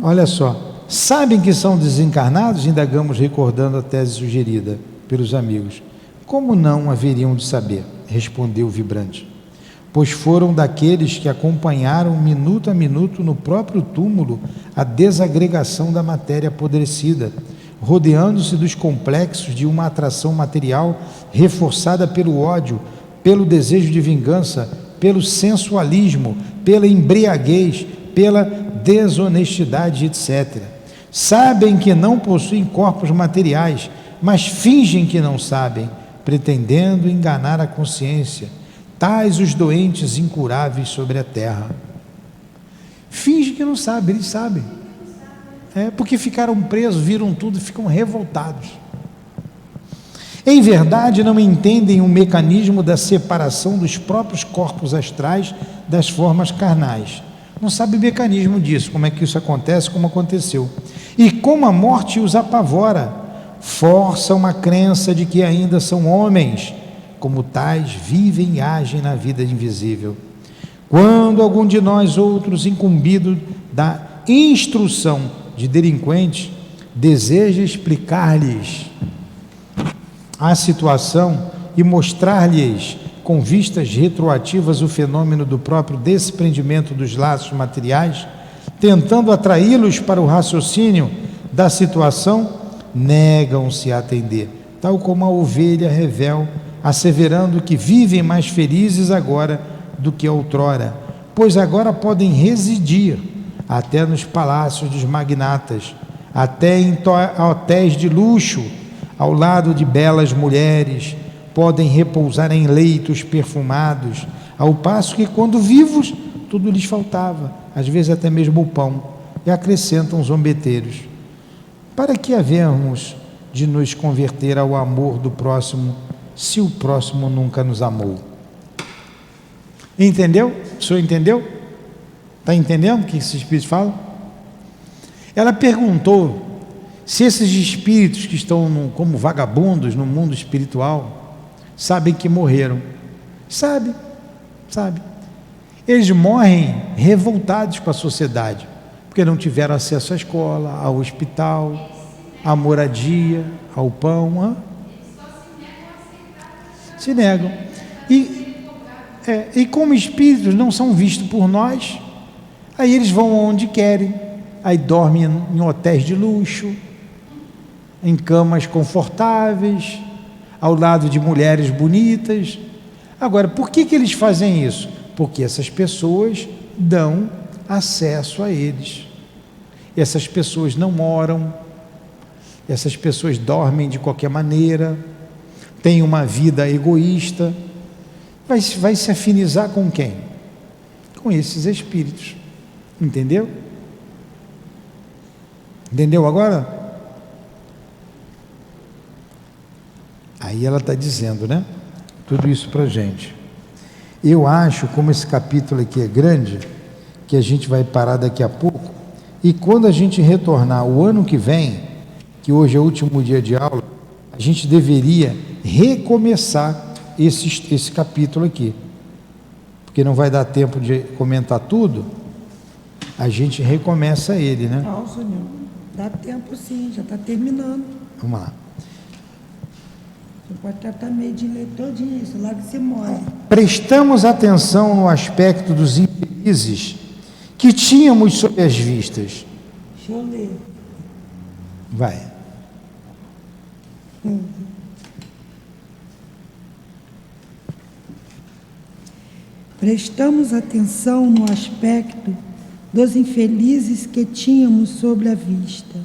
Olha só, sabem que são desencarnados? Indagamos recordando a tese sugerida pelos amigos. Como não haveriam de saber? Respondeu o vibrante. Pois foram daqueles que acompanharam minuto a minuto no próprio túmulo a desagregação da matéria apodrecida, rodeando-se dos complexos de uma atração material reforçada pelo ódio, pelo desejo de vingança, pelo sensualismo, pela embriaguez, pela desonestidade, etc. Sabem que não possuem corpos materiais, mas fingem que não sabem, pretendendo enganar a consciência. Tais os doentes incuráveis sobre a terra. Fingem que não sabem, eles sabem. Porque ficaram presos, viram tudo, ficam revoltados. Em verdade, não entendem o mecanismo da separação dos próprios corpos astrais das formas carnais. Não sabem o mecanismo disso, como é que isso acontece, como aconteceu. E como a morte os apavora, forçam a crença de que ainda são homens, como tais vivem e agem na vida invisível. Quando algum de nós outros, incumbido da instrução de delinquentes, deseja explicar-lhes a situação e mostrar-lhes com vistas retroativas o fenômeno do próprio desprendimento dos laços materiais, tentando atraí-los para o raciocínio da situação, negam-se a atender, tal como a ovelha revel, asseverando que vivem mais felizes agora do que outrora, pois agora podem residir até nos palácios dos magnatas, até em hotéis de luxo, ao lado de belas mulheres, podem repousar em leitos perfumados, ao passo que quando vivos tudo lhes faltava, às vezes até mesmo o pão, e acrescentam zombeteiros. Para que havemos de nos converter ao amor do próximo, se o próximo nunca nos amou? Entendeu? O senhor entendeu? Está entendendo o que esse espírito fala? Ela perguntou se esses espíritos que estão como vagabundos no mundo espiritual sabem que morreram. Sabe. Eles morrem revoltados com a sociedade, porque não tiveram acesso à escola, ao hospital, à moradia, ao pão. Se negam. E como espíritos não são vistos por nós, aí eles vão onde querem, aí dormem em hotéis de luxo, em camas confortáveis, ao lado de mulheres bonitas. Agora, por que eles fazem isso? Porque essas pessoas dão acesso a eles. Essas pessoas não oram, essas pessoas dormem de qualquer maneira, têm uma vida egoísta. Vai se afinizar com quem? Com esses espíritos. Entendeu? Entendeu agora? Aí ela está dizendo, né? Tudo isso para a gente. Eu acho, como esse capítulo aqui é grande, que a gente vai parar daqui a pouco, e quando a gente retornar o ano que vem, que hoje é o último dia de aula, a gente deveria recomeçar esse capítulo aqui, porque não vai dar tempo de comentar tudo, a gente recomeça ele, né? Não, Senhor, dá tempo sim, já está terminando. Vamos lá. Você pode tratar meio de ler todinho isso, lá que você mora. Prestamos atenção no aspecto dos infelizes que tínhamos sob as vistas. Deixa eu ler. Vai. Prestamos atenção no aspecto dos infelizes que tínhamos sobre a vista.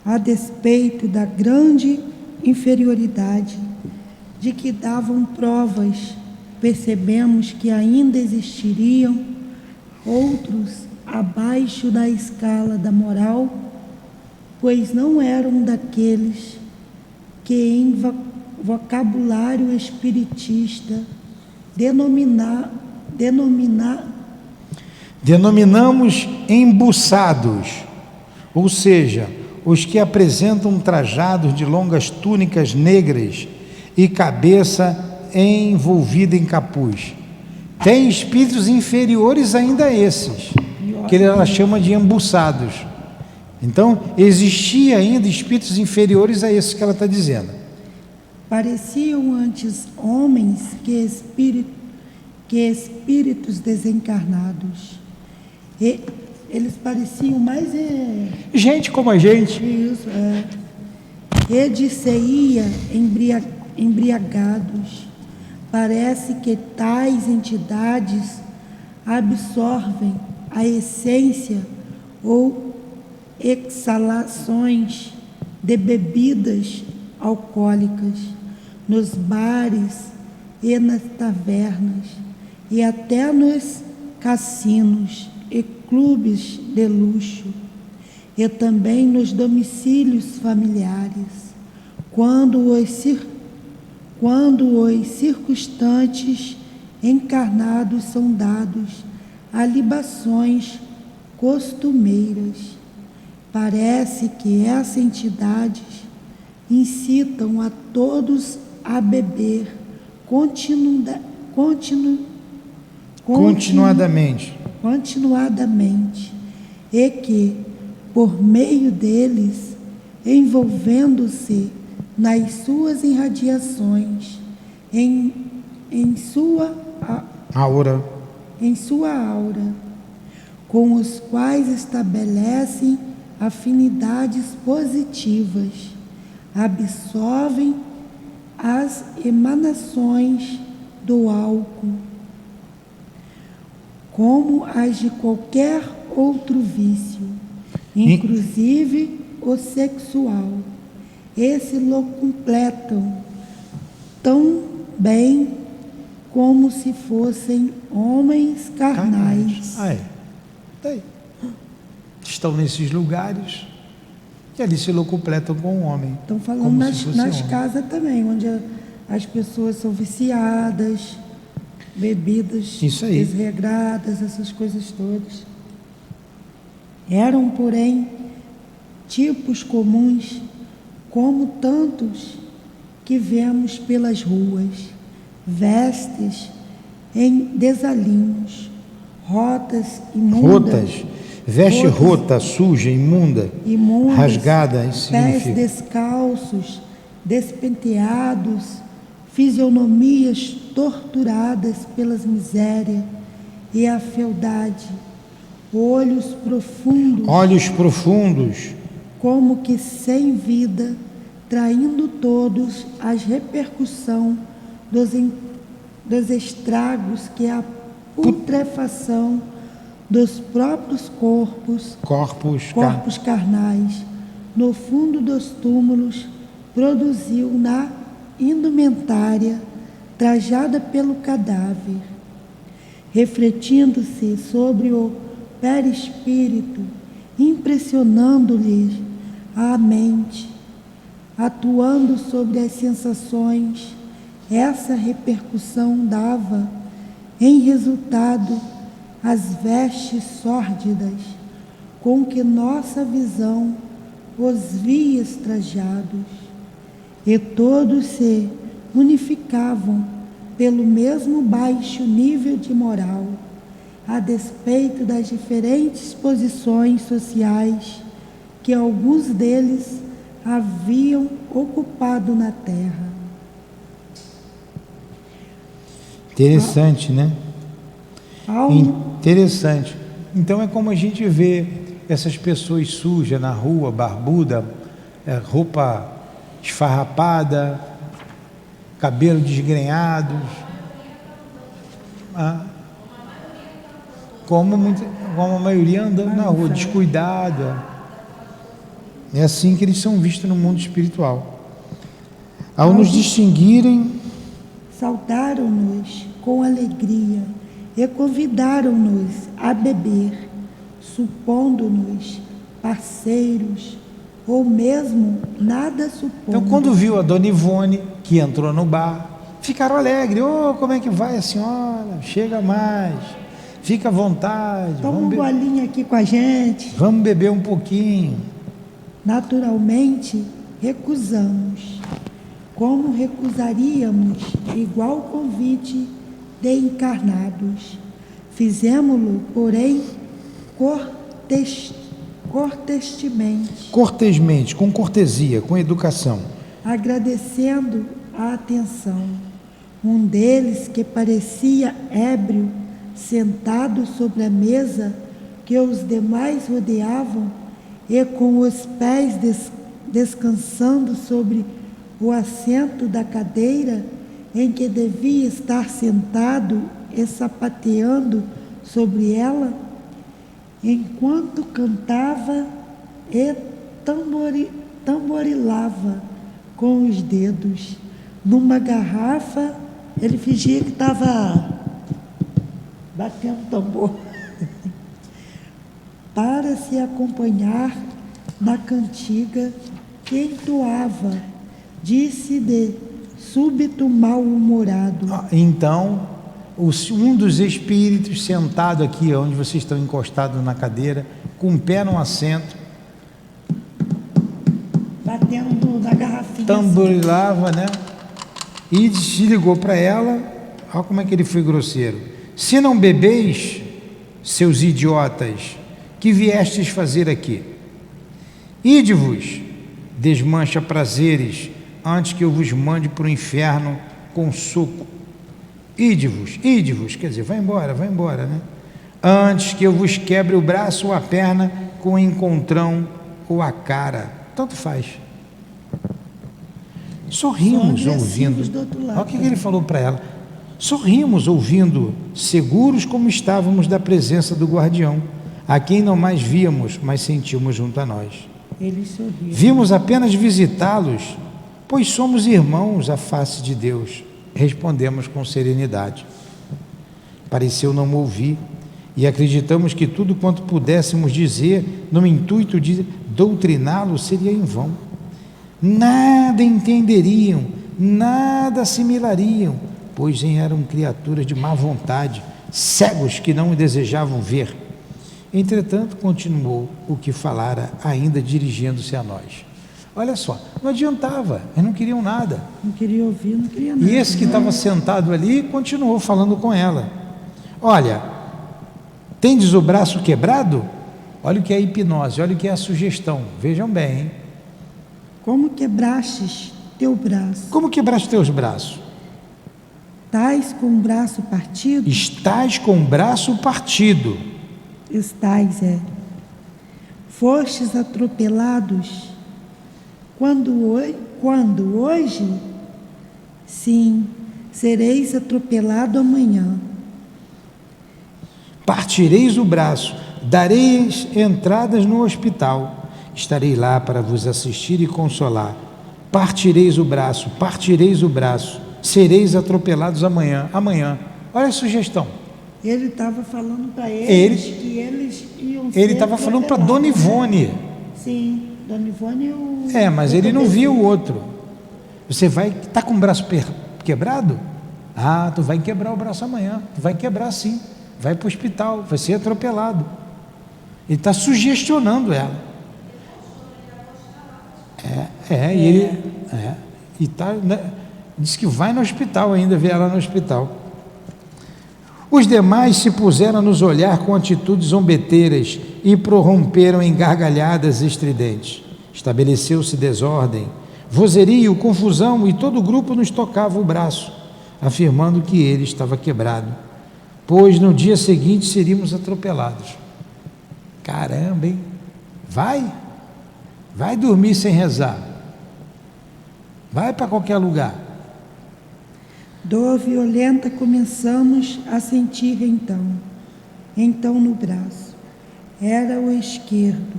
A despeito da grande inferioridade de que davam provas, percebemos que ainda existiriam outros abaixo da escala da moral, pois não eram daqueles que em vocabulário espiritista Denominamos embuçados, ou seja, os que apresentam trajados de longas túnicas negras e cabeça envolvida em capuz. Tem espíritos inferiores ainda a esses, que ela chama de embuçados. Então, existia ainda espíritos inferiores a esses que ela está dizendo. Pareciam antes homens que espíritos desencarnados. E eles pareciam mais gente como a gente. isso, e de-se-ia embriagados. Parece que tais entidades absorvem a essência ou exalações de bebidas alcoólicas nos bares e nas tavernas e até nos cassinos e clubes de luxo e também nos domicílios familiares, quando os circunstantes encarnados são dados a libações costumeiras. Parece que essas entidades incitam a todos a beber continuadamente, e que, por meio deles, envolvendo-se nas suas irradiações, em sua aura, com os quais estabelecem afinidades positivas, absorvem as emanações do álcool, como as de qualquer outro vício, inclusive o sexual. Esse lo completam tão bem como se fossem homens carnais. Tá aí. Estão nesses lugares e ali se completam com o homem. Estão falando nas casas também, onde as pessoas são viciadas, bebidas desregradas, essas coisas todas. Eram, porém, tipos comuns, como tantos que vemos pelas ruas, vestes em desalinhos, veste rota, suja, imunda, rasgada, pés descalços, despenteados, fisionomias torturadas pelas misérias e a fealdade, olhos profundos, como que sem vida, traindo todos as repercussão dos estragos que a putrefação dos próprios corpos carnais, no fundo dos túmulos, produziu na indumentária trajada pelo cadáver, refletindo-se sobre o perispírito, impressionando-lhes a mente, atuando sobre as sensações. Essa repercussão dava, em resultado, as vestes sórdidas com que nossa visão os via trajados, e todos se unificavam pelo mesmo baixo nível de moral, a despeito das diferentes posições sociais que alguns deles haviam ocupado na Terra. Interessante, né? Interessante. Então é como a gente vê essas pessoas sujas na rua, barbuda, roupa esfarrapada, cabelo desgrenhados, como a maioria andando na rua, descuidada. É assim que eles são vistos no mundo espiritual. Ao nos distinguirem, saudaram-nos com alegria e convidaram-nos a beber, supondo-nos parceiros, ou mesmo nada supondo. Então, quando viu a Dona Ivone, que entrou no bar, ficaram alegres. Como é que vai a senhora? Chega mais, fica à vontade. Toma um golinho aqui com a gente. Vamos beber um pouquinho. Naturalmente, recusamos. Como recusaríamos igual convite de encarnados? Fizemo-lo, porém, cortesmente, com cortesia, com educação, agradecendo a atenção. Um deles, que parecia ébrio, sentado sobre a mesa que os demais rodeavam e com os pés descansando sobre o assento da cadeira em que devia estar sentado e sapateando sobre ela, enquanto cantava e tamborilava com os dedos numa garrafa. Ele fingia que estava batendo tambor para se acompanhar na cantiga que entoava, disse de súbito mal-humorado. Então, um dos espíritos sentado aqui, onde vocês estão encostados na cadeira, com o pé no assento, batendo na garrafinha, tamborilava, né? E se ligou para ela. Olha como é que ele foi grosseiro: se não bebeis, seus idiotas, que viestes fazer aqui? Ide-vos, desmancha prazeres, antes que eu vos mande para o inferno com soco. Ide-vos, quer dizer, vai embora, né? Antes que eu vos quebre o braço ou a perna com o encontrão ou a cara, tanto faz. Sorrimos ouvindo. Olha o que ele falou para ela. Sorrimos ouvindo, seguros como estávamos da presença do guardião, a quem não mais víamos, mas sentimos junto a nós. Ele sorriu. Vimos apenas visitá-los, pois somos irmãos à face de Deus. Respondemos com serenidade. Pareceu não ouvir, e acreditamos que tudo quanto pudéssemos dizer, no intuito de doutriná-lo, seria em vão. Nada entenderiam, nada assimilariam, pois eram criaturas de má vontade, cegos que não desejavam ver. Entretanto, continuou o que falara, ainda dirigindo-se a nós. Olha só, não adiantava, eles não queriam nada. Não queria ouvir, não queria nada. E esse que estava sentado ali continuou falando com ela. Olha, tendes o braço quebrado? Olha o que é a hipnose, olha o que é a sugestão. Vejam bem, hein? Como quebrastes teu braço? Como quebraste teus braços? Estás com o braço partido? Estás com o braço partido. Estais, Fostes atropelados? Quando hoje? Sim, sereis atropelado amanhã. Partireis o braço, dareis entradas no hospital. Estarei lá para vos assistir e consolar. Partireis o braço, sereis atropelados amanhã. Olha a sugestão. Ele estava falando para eles que eles iam ser Ele estava falando para Dona atropelados, né? Ivone. Sim, Dona Ivone Mas ele não via o outro. Você vai, tá com o braço quebrado? Ah, tu vai quebrar o braço amanhã. Tu vai quebrar sim. Vai para o hospital, vai ser atropelado. Ele está sugestionando ela. E tá, né, diz que vai no hospital ainda, vê ela no hospital. Os demais se puseram a nos olhar com atitudes zombeteiras e prorromperam em gargalhadas estridentes. Estabeleceu-se desordem, vozerio, confusão, e todo o grupo nos tocava o braço, afirmando que ele estava quebrado, pois no dia seguinte seríamos atropelados. Caramba, hein? Vai dormir sem rezar. Vai para qualquer lugar. Dor violenta começamos a sentir então no braço. Era o esquerdo.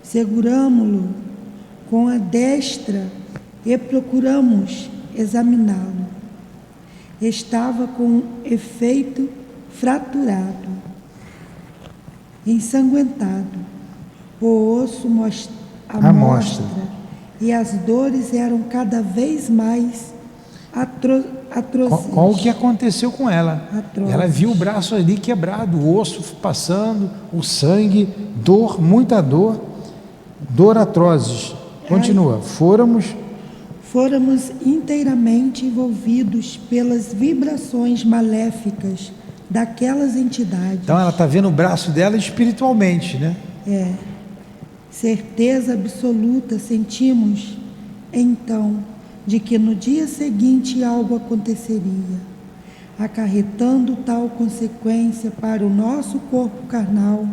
Seguramo-lo com a destra e procuramos examiná-lo. Estava com efeito fraturado, ensanguentado, o osso à mostra, e as dores eram cada vez mais atrozes. Qual o que aconteceu com ela? Atrozes. Ela viu o braço ali quebrado, o osso passando, o sangue, dor, muita dor atrozes. Continua. Fôramos inteiramente envolvidos pelas vibrações maléficas daquelas entidades. Então ela está vendo o braço dela espiritualmente, né? Certeza absoluta sentimos, então, de que no dia seguinte algo aconteceria, acarretando tal consequência para o nosso corpo carnal,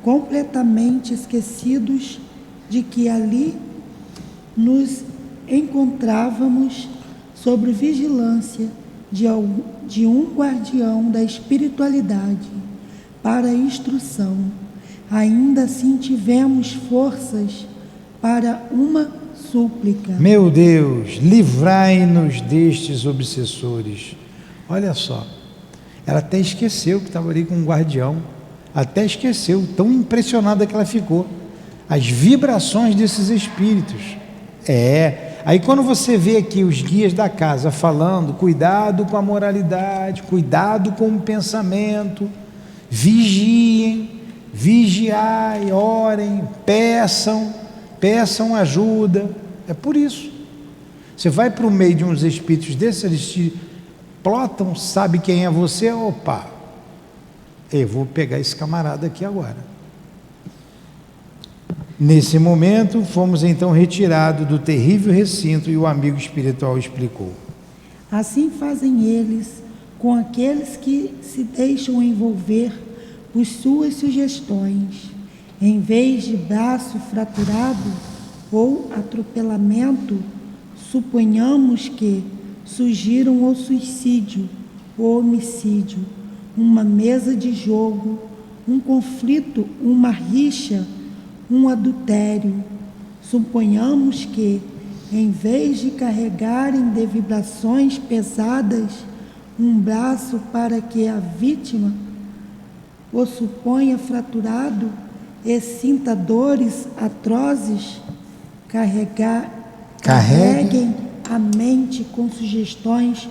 completamente esquecidos de que ali nos encontrávamos sob vigilância de um guardião da espiritualidade para a instrução. Ainda assim tivemos forças para uma súplica. Meu Deus, livrai-nos destes obsessores. Olha só, ela até esqueceu que estava ali com um guardião, até esqueceu, tão impressionada que ela ficou. As vibrações desses espíritos. Aí quando você vê aqui os guias da casa falando, cuidado com a moralidade, cuidado com o pensamento, vigiem, vigiai, orem, peçam ajuda. É por isso. Você vai para o meio de uns espíritos desses, eles te plotam, sabe quem é você, opa, eu vou pegar esse camarada aqui agora. Nesse momento, fomos então retirados do terrível recinto e o amigo espiritual explicou. Assim fazem eles com aqueles que se deixam envolver por suas sugestões. Em vez de braço fraturado ou atropelamento, suponhamos que surgiram o suicídio, o homicídio, uma mesa de jogo, um conflito, uma rixa, um adultério. Suponhamos que, em vez de carregarem de vibrações pesadas um braço para que a vítima o suponha fraturado e sinta dores atrozes, carreguem a mente com sugestões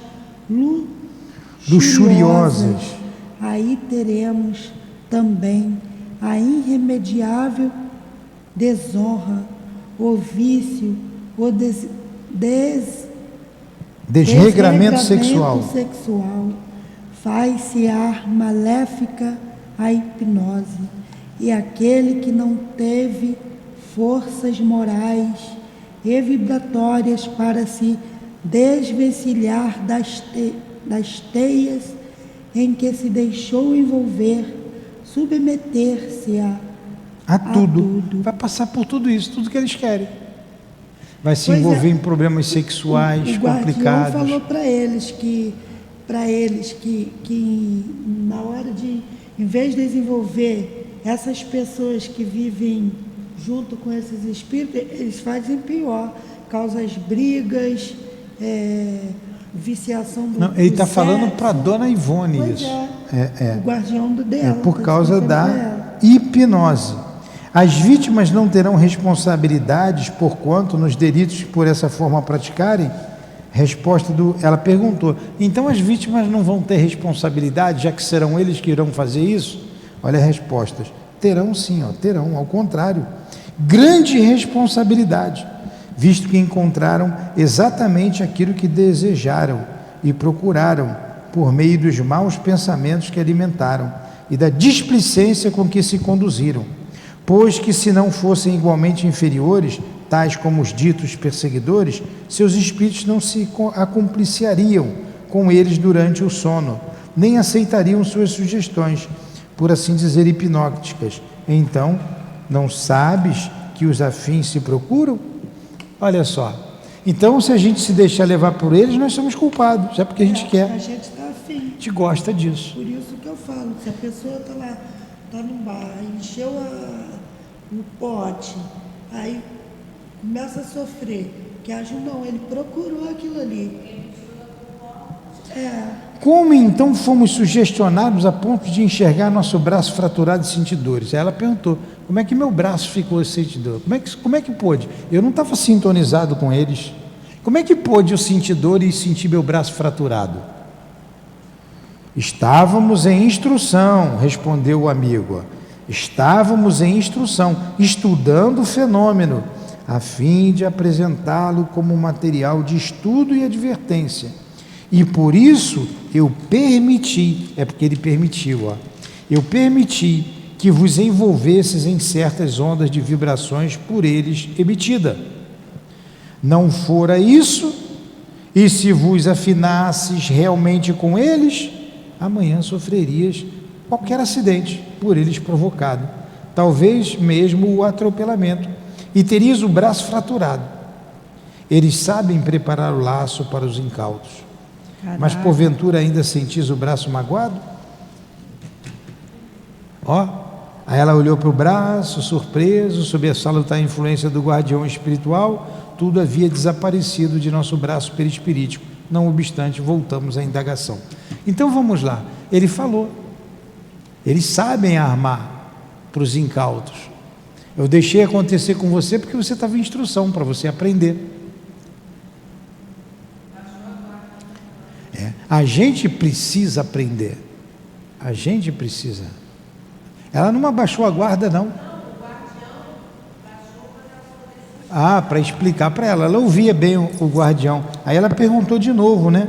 luxuriosas. Aí teremos também a irremediável desonra, o vício, o desregramento sexual. Faz-se ar maléfica a hipnose, e aquele que não teve forças morais e vibratórias para se desvencilhar das teias em que se deixou envolver, submeter-se a tudo. Vai passar por tudo isso, tudo que eles querem. Vai se envolver em problemas sexuais complicados. O guardião falou para eles que na hora de, em vez de desenvolver essas pessoas que vivem junto com esses espíritos, eles fazem pior, causam as brigas, viciação do Não, ele está sexo. falando para Dona Ivone Pois isso. O guardião dela. por tá causa desconfiando da dela. hipnose. As vítimas não terão responsabilidades porquanto nos delitos que por essa forma praticarem? Ela perguntou, então as vítimas não vão ter responsabilidade, já que serão eles que irão fazer isso? Olha as respostas. Terão sim, terão, ao contrário. Grande responsabilidade, visto que encontraram exatamente aquilo que desejaram e procuraram, por meio dos maus pensamentos que alimentaram e da displicência com que se conduziram. Pois que se não fossem igualmente inferiores, tais como os ditos perseguidores, seus espíritos não se acompliciariam com eles durante o sono, nem aceitariam suas sugestões, por assim dizer, hipnóticas. Então, não sabes que os afins se procuram? Olha só. Então, se a gente se deixar levar por eles, nós somos culpados, é porque a gente quer. A gente está afim. A gente gosta disso. Por isso que eu falo, se a pessoa está lá, está num bar, encheu o pote, aí começa a sofrer, que acha, não, ele procurou aquilo ali. Como então fomos sugestionados a ponto de enxergar nosso braço fraturado e sentir dores? Ela perguntou, como é que meu braço ficou sentindo dor? Como é que pôde? Eu não estava sintonizado com eles. Como é que pôde eu sentir dor e sentir meu braço fraturado? Estávamos em instrução, respondeu o amigo. Estávamos em instrução, estudando o fenômeno, a fim de apresentá-lo como material de estudo e advertência. E por isso eu permiti, é porque ele permitiu, eu permiti que vos envolvesses em certas ondas de vibrações por eles emitida. Não fora isso, e se vos afinasses realmente com eles, amanhã sofrerias qualquer acidente por eles provocado, talvez mesmo o atropelamento, e terias o braço fraturado. Eles sabem preparar o laço para os incautos. Caraca. Mas porventura ainda sentis o braço magoado? Aí ela olhou para o braço, surpreso, sob a salutar influência do guardião espiritual, tudo havia desaparecido de nosso braço perispirítico. Não obstante, voltamos à indagação. Então vamos lá, ele falou, eles sabem armar para os incautos. Eu deixei acontecer com você porque você estava em instrução, para você aprender. A gente precisa aprender. A gente precisa. Ela não abaixou a guarda, não. Para explicar para ela. Ela ouvia bem o guardião. Aí ela perguntou de novo, né?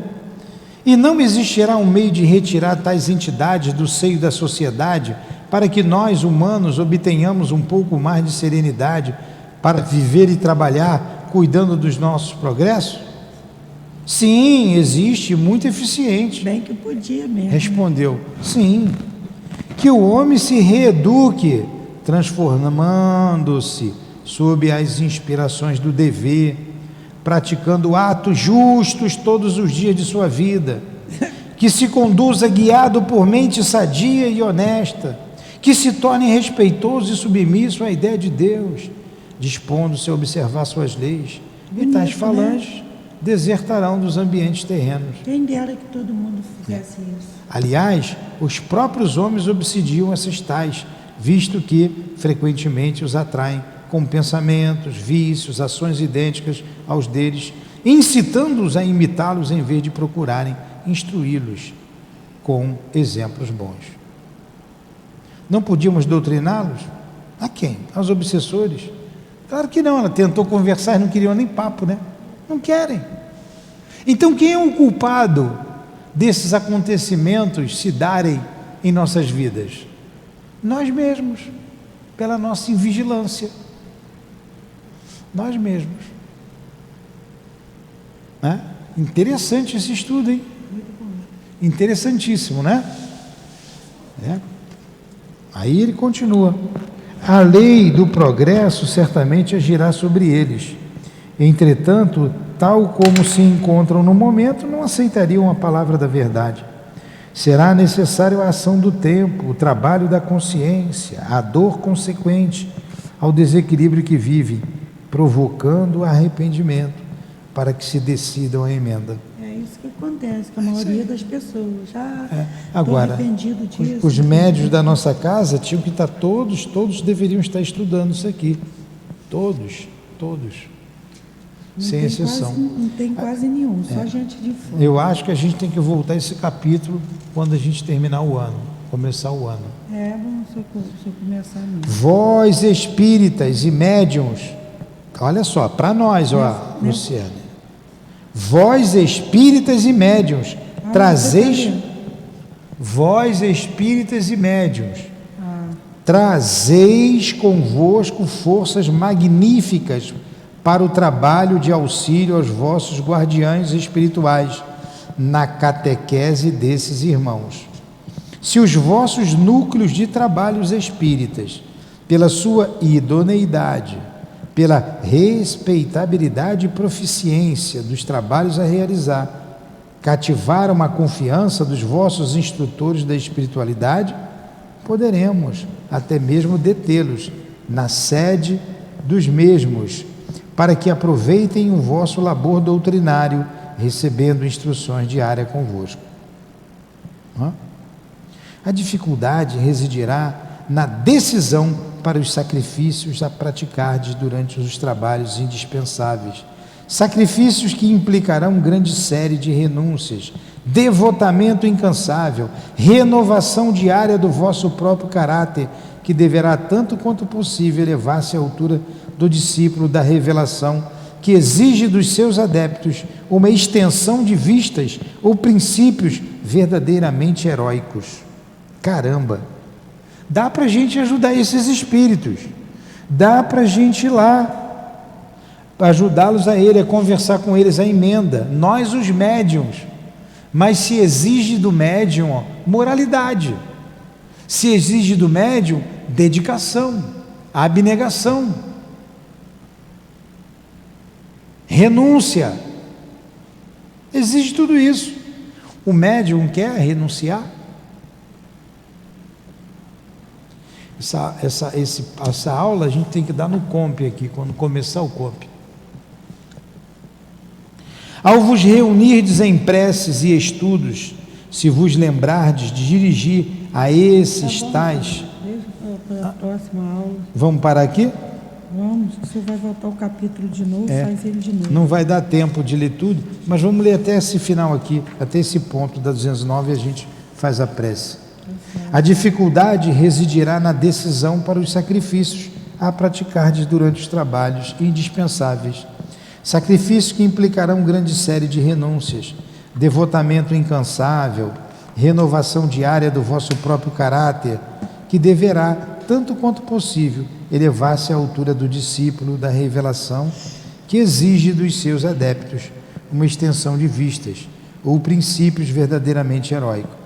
E não existirá um meio de retirar tais entidades do seio da sociedade para que nós, humanos, obtenhamos um pouco mais de serenidade para viver e trabalhar cuidando dos nossos progressos? Sim, existe, muito eficiente. Bem que podia mesmo. Respondeu, sim, que o homem se reeduque, transformando-se sob as inspirações do dever, praticando atos justos todos os dias de sua vida, que se conduza guiado por mente sadia e honesta, que se torne respeitoso e submisso à ideia de Deus, dispondo-se a observar suas leis, e tais falanges desertarão dos ambientes terrenos. Quem dera que todo mundo fizesse isso. Aliás, os próprios homens obsidiam essas tais, visto que frequentemente os atraem com pensamentos, vícios, ações idênticas aos deles, incitando-os a imitá-los em vez de procurarem instruí-los com exemplos bons. Não podíamos doutriná-los? A quem? Aos obsessores? Claro que não, ela tentou conversar e não queriam nem papo, né? Não querem. Então quem é o culpado desses acontecimentos se darem em nossas vidas? Nós mesmos, pela nossa invigilância. Nós mesmos. Interessante esse estudo, hein? Interessantíssimo, né? Aí ele continua. A lei do progresso certamente agirá sobre eles. Entretanto, tal como se encontram no momento, não aceitariam a palavra da verdade. Será necessário a ação do tempo, o trabalho da consciência, a dor consequente ao desequilíbrio que vivem, provocando arrependimento, para que se decidam a emenda. É isso isso que acontece com a maioria das pessoas. Agora, arrependido disso. os médios da nossa casa tinham que estar todos deveriam estar estudando isso aqui. Todos. Sem exceção. Não tem quase nenhum, só gente de fora. Eu acho que a gente tem que voltar a esse capítulo quando a gente terminar o ano, começar o ano. Vamos se eu começar mesmo. Vós espíritas e médiuns, olha só, para nós, Luciane. Vós espíritas e médiuns, trazeis. Vós espíritas e médiuns, trazeis convosco forças magníficas para o trabalho de auxílio aos vossos guardiães espirituais na catequese desses irmãos. Se os vossos núcleos de trabalhos espíritas, pela sua idoneidade, pela respeitabilidade e proficiência dos trabalhos a realizar, cativaram a confiança dos vossos instrutores da espiritualidade, poderemos até mesmo detê-los na sede dos mesmos, para que aproveitem o vosso labor doutrinário, recebendo instruções diárias convosco. A dificuldade residirá na decisão para os sacrifícios a praticardes durante os trabalhos indispensáveis, sacrifícios que implicarão grande série de renúncias, devotamento incansável, renovação diária do vosso próprio caráter, que deverá tanto quanto possível elevar-se à altura do discípulo da revelação, que exige dos seus adeptos uma extensão de vistas ou princípios verdadeiramente heróicos. Caramba! Dá para a gente ajudar esses espíritos, dá para a gente ir lá, ajudá-los a conversar com eles a emenda, nós os médiuns, mas se exige do médium moralidade, se exige do médium dedicação, abnegação, renúncia, exige tudo isso. O médium quer renunciar? Essa aula a gente tem que dar no COMP aqui, quando começar o COMP. Ao vos reunirdes em preces e estudos, se vos lembrardes de dirigir a esses tais... Para a próxima aula. Vamos parar aqui? Vamos, você vai voltar o capítulo de novo, faz ele de novo. Não vai dar tempo de ler tudo, mas vamos ler até esse final aqui, até esse ponto da 209 e a gente faz a prece. A dificuldade residirá na decisão para os sacrifícios a praticardes durante os trabalhos indispensáveis, sacrifícios que implicarão grande série de renúncias, devotamento incansável, renovação diária do vosso próprio caráter, que deverá, tanto quanto possível, elevar-se à altura do discípulo da revelação, que exige dos seus adeptos uma extensão de vistas ou princípios verdadeiramente heróicos.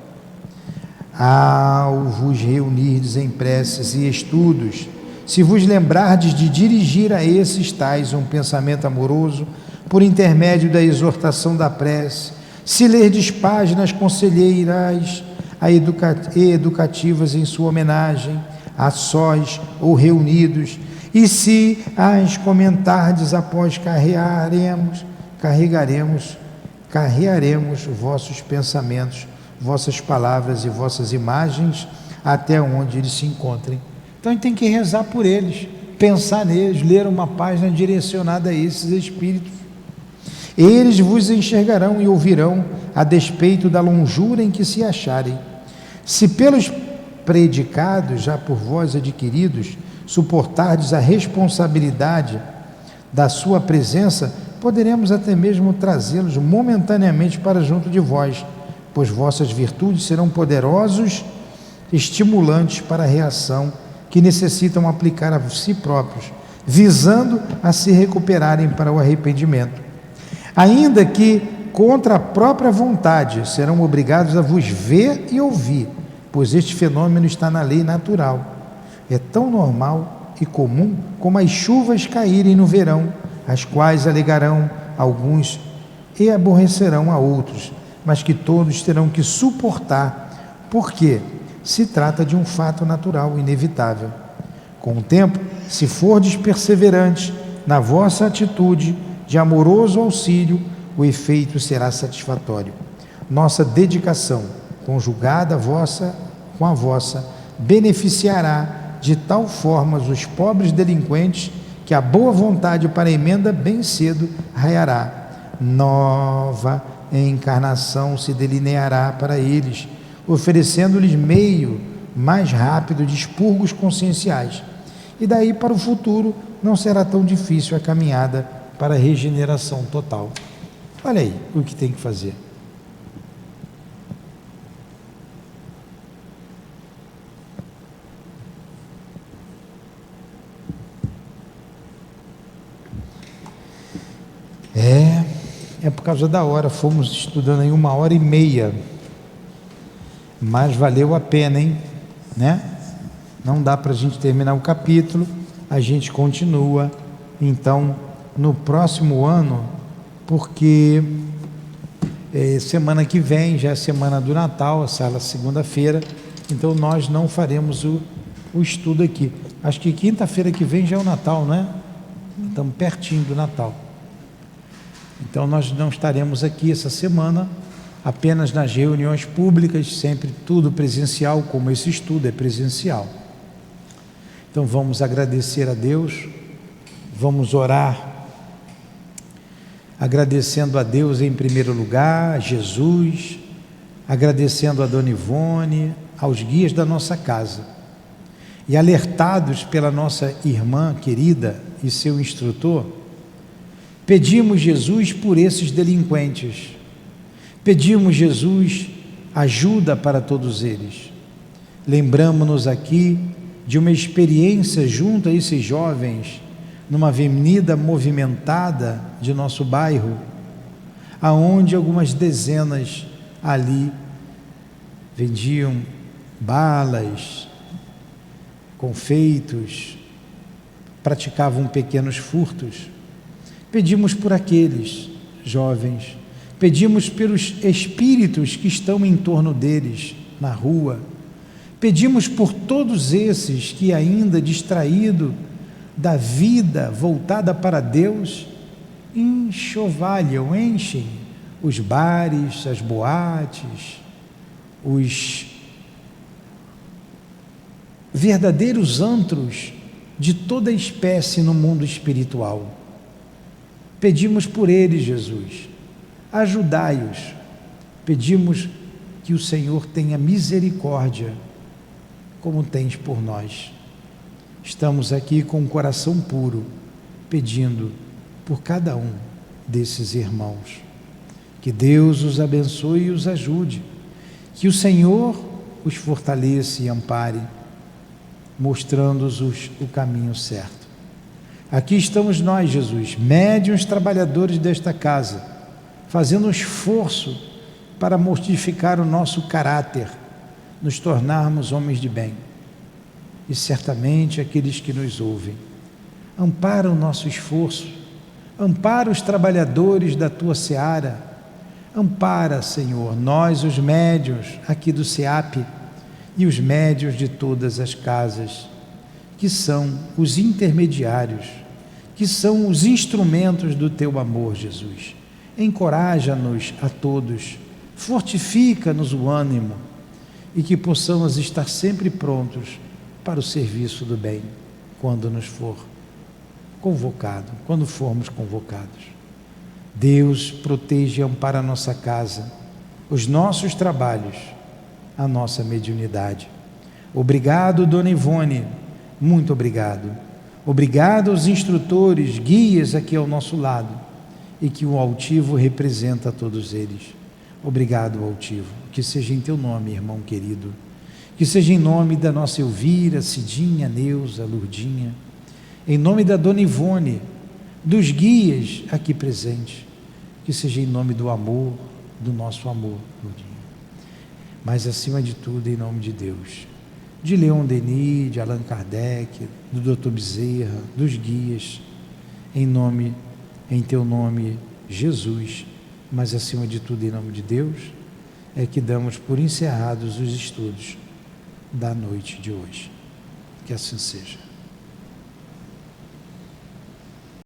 Ao vos reunirdes em preces e estudos, se vos lembrardes de dirigir a esses tais um pensamento amoroso, por intermédio da exortação da prece, se lerdes páginas conselheiras e educativas em sua homenagem, a sós ou reunidos, e se as comentardes após carregaremos vossos pensamentos, vossas palavras e vossas imagens até onde eles se encontrem. Então a gente tem que rezar por eles, pensar neles, ler uma página direcionada a esses espíritos. Eles vos enxergarão e ouvirão a despeito da longura em que se acharem. Se pelos predicados já por vós adquiridos suportardes a responsabilidade da sua presença, poderemos até mesmo trazê-los momentaneamente para junto de vós, pois vossas virtudes serão poderosos estimulantes para a reação que necessitam aplicar a si próprios, visando a se recuperarem para o arrependimento. Ainda que contra a própria vontade serão obrigados a vos ver e ouvir, pois este fenômeno está na lei natural. É tão normal e comum como as chuvas caírem no verão, as quais alegarão alguns e aborrecerão a outros, mas que todos terão que suportar, porque se trata de um fato natural, inevitável. Com o tempo, se fordes perseverantes na vossa atitude de amoroso auxílio, o efeito será satisfatório. Nossa dedicação, conjugada com a vossa, beneficiará de tal forma os pobres delinquentes que a boa vontade para a emenda bem cedo raiará. Nova encarnação se delineará para eles, oferecendo-lhes meio mais rápido de expurgos conscienciais. E daí para o futuro não será tão difícil a caminhada para a regeneração total. Olha aí o que tem que fazer. É por causa da hora, fomos estudando aí 1h30, mas valeu a pena, hein? Né? Não dá para a gente terminar o capítulo, a gente continua, então, no próximo ano, porque semana que vem já é semana do Natal, essa segunda-feira, então nós não faremos o estudo aqui. Acho que quinta-feira que vem já é o Natal, não é? Estamos pertinho do Natal. Então nós não estaremos aqui essa semana, apenas nas reuniões públicas, sempre tudo presencial, como esse estudo é presencial. Então vamos agradecer a Deus, vamos orar, agradecendo a Deus em primeiro lugar, a Jesus, agradecendo a Dona Ivone, aos guias da nossa casa, e alertados pela nossa irmã querida e seu instrutor, pedimos, Jesus, por esses delinquentes, pedimos, Jesus, ajuda para todos eles. Lembramos-nos aqui de uma experiência junto a esses jovens, numa avenida movimentada de nosso bairro, aonde algumas dezenas ali vendiam balas, confeitos, praticavam pequenos furtos. Pedimos por aqueles jovens, pedimos pelos espíritos que estão em torno deles, na rua, pedimos por todos esses que ainda distraídos da vida voltada para Deus, enxovalham, enchem os bares, as boates, os verdadeiros antros de toda espécie no mundo espiritual. Pedimos por eles, Jesus, ajudai-os. Pedimos que o Senhor tenha misericórdia, como tens por nós. Estamos aqui com o coração puro, pedindo por cada um desses irmãos. Que Deus os abençoe e os ajude. Que o Senhor os fortaleça e ampare, mostrando-os o caminho certo. Aqui estamos nós, Jesus, médiuns trabalhadores desta casa, fazendo um esforço para mortificar o nosso caráter, nos tornarmos homens de bem. E certamente aqueles que nos ouvem, ampara o nosso esforço, ampara os trabalhadores da tua seara, ampara, Senhor, nós os médiuns aqui do SEAP e os médiuns de todas as casas, que são os intermediários, que são os instrumentos do teu amor, Jesus. Encoraja-nos a todos, fortifica-nos o ânimo e que possamos estar sempre prontos para o serviço do bem, quando nos for convocado, quando formos convocados. Deus proteja e ampara a nossa casa, os nossos trabalhos, a nossa mediunidade. Obrigado, Dona Ivone, muito obrigado. Obrigado aos instrutores, guias aqui ao nosso lado, e que o altivo representa a todos eles. Obrigado, altivo. Que seja em teu nome, irmão querido. Que seja em nome da nossa Elvira, Cidinha, Neuza, Lurdinha, em nome da Dona Ivone, dos guias aqui presentes, que seja em nome do amor, do nosso amor, Lurdinha. Mas acima de tudo, em nome de Deus, de Leon Denis, de Allan Kardec, do Dr. Bezerra, dos guias, em teu nome, Jesus, mas acima de tudo, em nome de Deus, é que damos por encerrados os estudos da noite de hoje. Que assim seja.